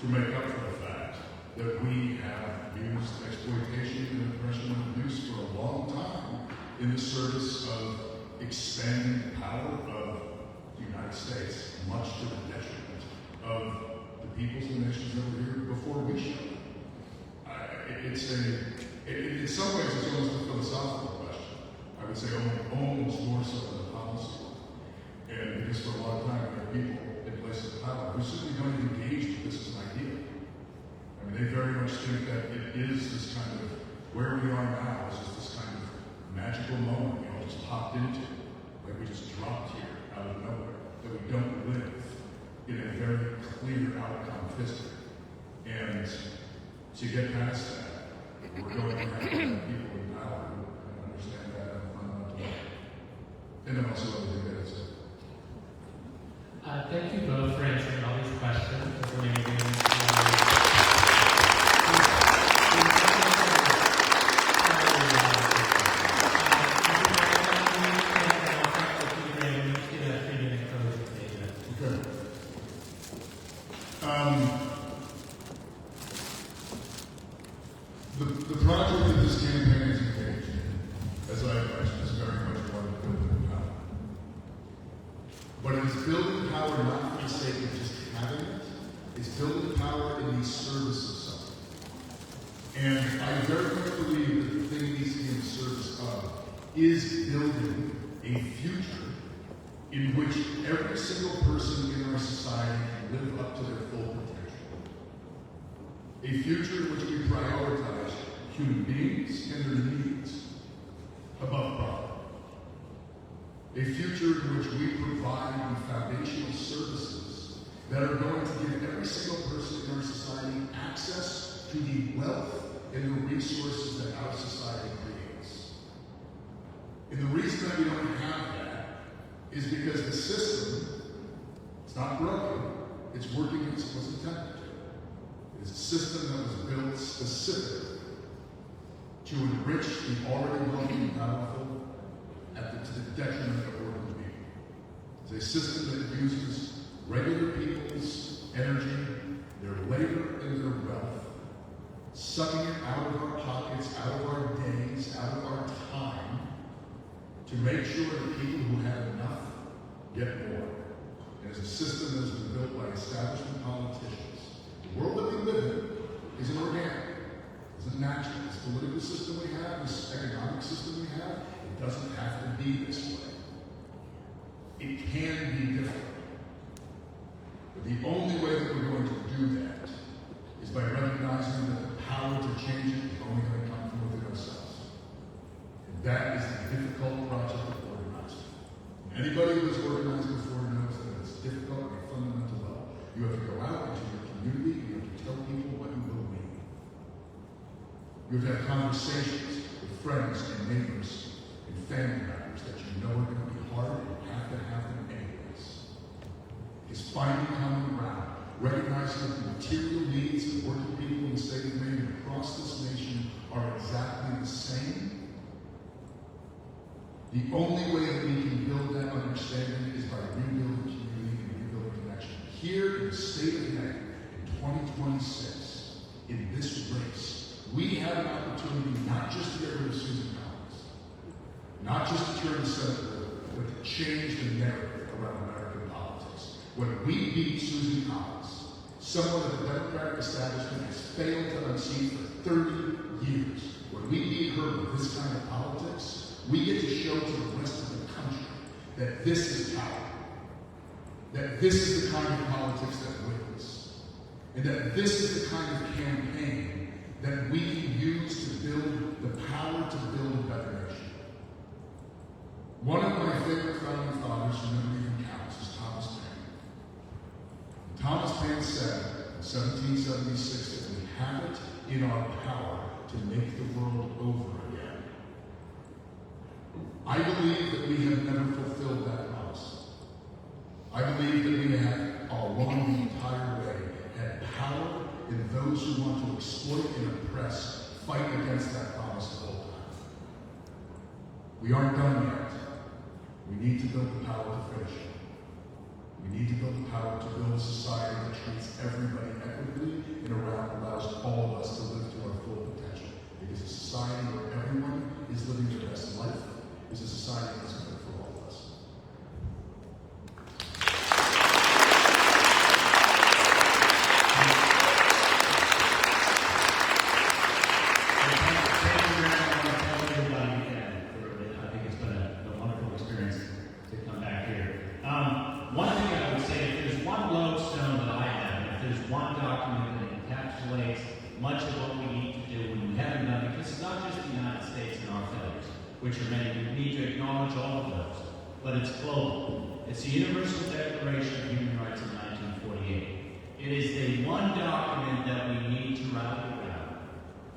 to make up for the fact that we have used exploitation and oppression and abuse for a long time in the service of expanding the power of the United States, much to the detriment of the peoples and nations that were here before we showed. In some ways, it's almost a philosophical question. I would say almost more so than a policy. And because for a long time, there are people in places of power who simply don't engage with this as an idea. I mean, they very much think that it is this kind of, where we are now is just this kind of magical moment we all just popped into. Like we just dropped here out of nowhere. That we don't live in a very clear outcome of history. And to get past that, we're going to have to have people in power who understand that on a fundamental level. And then also other things that it's Thank you both for answering all these questions. It's amazing. The project that this campaign is engaged in, as I mentioned, is very much one of building power. But it's building power not for the sake of just having it, it's building power in the service of something. And I very much believe that the thing needs to be in the service of is building a future in which every single person in our society can live up to their full potential. A future in which we prioritize human beings and their needs above profit. A future in which we provide the foundational services that are going to give every single person in our society access to the wealth and the resources that our society creates. And the reason that we don't have that is because the system, it's not broken, it's working as it was intended to. It's a system that was built specifically to enrich the already wealthy and powerful to the detriment of ordinary people. It's a system that uses regular people's energy, their labor, and their wealth sucking it out of our pockets, out of our days, out of our time, to make sure that people who have enough get more. And it's a system that has been built by establishment politicians. The world that we live in isn't organic, isn't natural. This political system we have, this economic system we have, it doesn't have to be this way. It can be different. But the only way that we're going to do that is by recognizing that the power to change it is only going to come from within ourselves. And that is the difficult project of organizing. Anybody who has organized before knows that it's difficult at a fundamental level. You have to go out into your community, you have to tell people what you believe. You have to have conversations with friends and neighbors and family members that you know are going to be hard and you have to have them anyways. It's finding common ground, recognizing that the material needs of working people in the state of Maine and across this nation are exactly the same. The only way that we can build that understanding is by rebuilding community and rebuilding connection. Here in the state of Maine, in 2026, in this race, we have an opportunity not just to get rid of Susan Collins, not just to turn the Senate over, but to change the narrative around American politics. When we beat Susan Collins, someone that the Democratic establishment has failed to unseat for 30 years, when we beat her with this kind of politics, we get to show to the rest of the country that this is power, that this is the kind of politics that wins, and that this is the kind of campaign that we can use to build the power to build a better nation. One of my favorite founding fathers who never even counts is Thomas Paine. Thomas Paine said in 1776 that we have it in our power to make the world over again. I believe that we have never fulfilled that promise. I believe that we have, along the entire way, had power in those who want to exploit and oppress, fight against that promise the whole time. We aren't done yet. We need to build the power to finish it. We need to build the power to build a society that treats everybody equitably and allows all of us to live to our full potential. Because a society where everyone is living their best life is a society that's good for all of us. One thing I would say, if there's one lodestone that I have, if there's one document that encapsulates much of what we need to do when we haven't done it, because it's not just the United States and our failures, which are many. We need to acknowledge all of those, but it's global. It's the Universal Declaration of Human Rights of 1948. It is the one document that we need to rally around,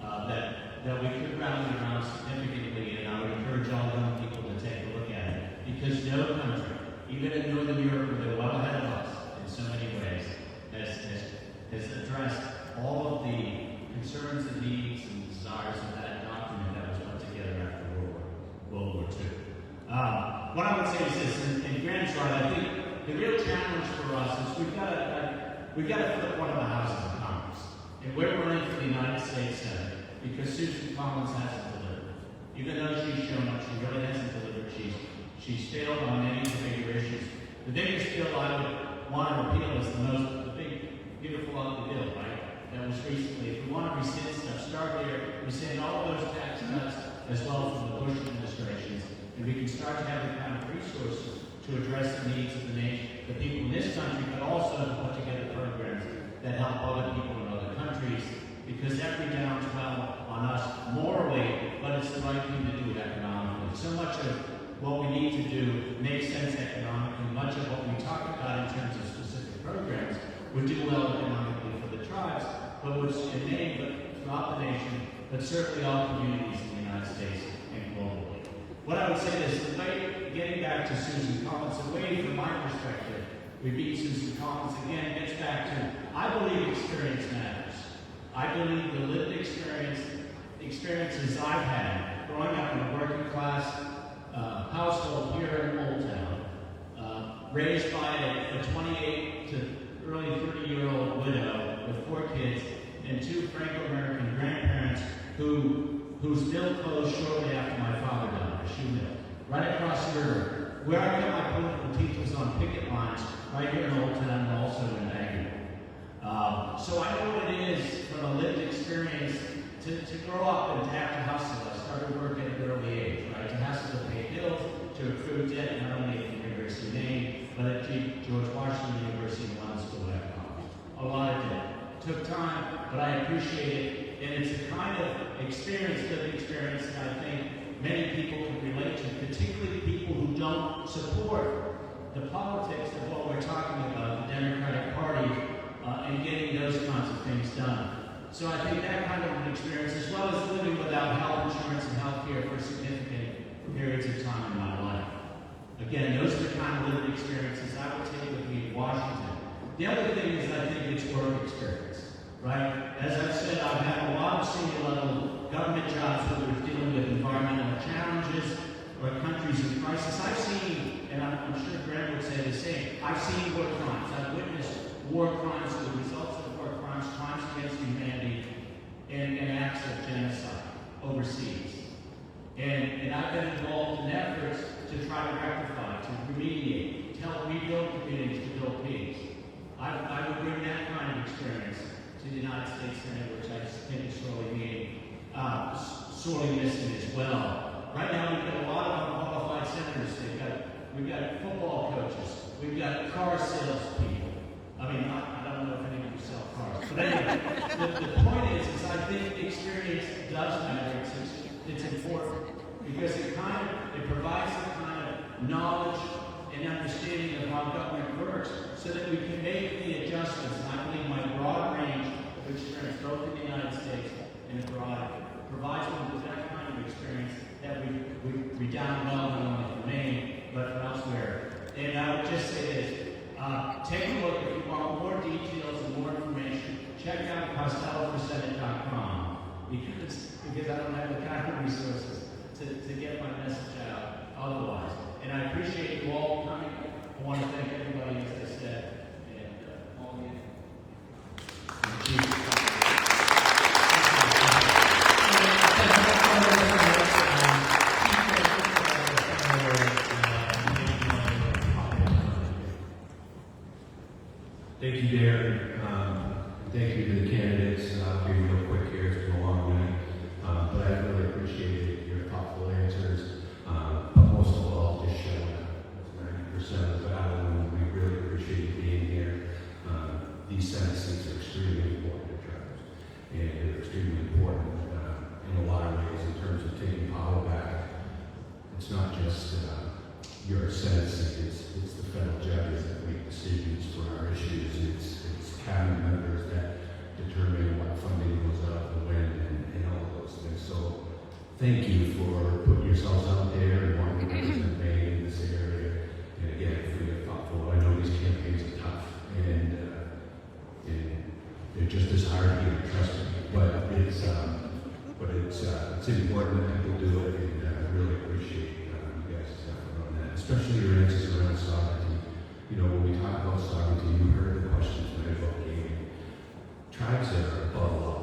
that we could rally around significantly, and I would encourage all young people to take a look at it, because no country, even in Northern Europe, where they're well ahead of us in so many ways, has addressed all of the concerns and needs and desires of that document that was put together after World War II. What I would say is this, and Grant's right, I think the real challenge for us is we've got to flip one of the houses of Congress. And we're running for the United States Senate because Susan Collins hasn't delivered. Even though she's shown up, she really hasn't delivered. She's failed on many of the bigger issues. The biggest bill I would want to repeal is the big, beautiful ugly bill, right? That was recently. If we want to rescind stuff, start there. Rescind all of those tax cuts as well from the Bush administrations, and we can start to have the kind of resources to address the needs of the nation, the people in this country, but also to put together programs that help other people in other countries, because that redounds well on us morally, but it's the right thing to do economically. So much of what we need to do makes sense economically. Much of what we talk about in terms of specific programs would do well economically for the tribes, but was in Maine, but throughout the nation, but certainly all communities in the United States and globally. What I would say is, the way, getting back to Susan Collins, the way from my perspective, we beat Susan Collins again, gets back to, I believe experience matters. I believe the lived experiences I've had growing up in a working class household here in Old Town, raised by a 28 to early 30-year-old widow with 4 kids and 2 Franco-American grandparents whose mill closed shortly after my father died, a shoe mill, right across the river. Where I got my political teeth was on picket lines, right here in Old Town and also in Bangor. So I know what it is from a lived experience to grow up and to have to hustle. I started work at an early age, right? To hustle to pay bills, to accrue debt, not only at the University of Maine, but at George Washington University in London School of Economics. A lot of debt. Took time, but I appreciate it. And it's a kind of experience, lived experience, that I think many people can relate to, particularly people who don't support the politics of what we're talking about, the Democratic Party, and getting those kinds of things done. So I think that kind of an experience, as well as living without health insurance and health care for significant periods of time in my life. Again, those are the kind of lived experiences I would take with me to Washington. The other thing is I think it's work experience, right? As I've said, I've had a lot of senior level government jobs, whether it's dealing with environmental challenges or countries in crisis. I've seen, and I'm sure Graham would say the same, I've seen war crimes. I've witnessed war crimes, the results of war crimes, crimes against humanity, and acts of genocide overseas. And I've been involved in efforts to try to rectify, to remediate, to help rebuild communities, to build peace. I would bring that kind of experience to the United States Senate, which I think is sorely missing as well. Right now, we've got a lot of unqualified senators. We've got football coaches. We've got car salespeople. I mean, I don't know if any of you sell cars. But anyway, the point is I think experience does matter. It's important because it provides the kind of knowledge and understanding of how government works so that we can make the adjustments. And I believe my broad range of experience, both in the United States and abroad, provides me with that kind of experience that we redound well not only from Maine, but from elsewhere. And I would just say this. Take a look if you want more details and more information. Check out costelloforsenate.com because I don't have the kind of resources to get my message out otherwise. And I appreciate you all coming. I want to thank everybody, as I said, and all of you. Thank you. Thank you, Darren. Thank you to the candidates. I'll be real quick here. It's been a long night. But I really appreciated your thoughtful answers. But most of all, just showing up. That's 90% of the battle, and we really appreciate you being here. These Senate seats are extremely important to tribes. And they're extremely important in a lot of ways in terms of taking power back. It's not just your Senate seat, it's the federal judges that make decisions for our issues. It's cabinet members that determine what funding goes out, the when, and all of those things. So thank you for putting yourselves out there and wanting to represent Maine in this area. And again, for your thoughtful. I know these campaigns are tough, and they're just as hard to get, trust me. But it's important that people do it, and I really appreciate you guys' effort on that, especially your answers around sovereignty. You know, when we talk about sovereignty, you heard the questions made about gaming. Tribes are above law.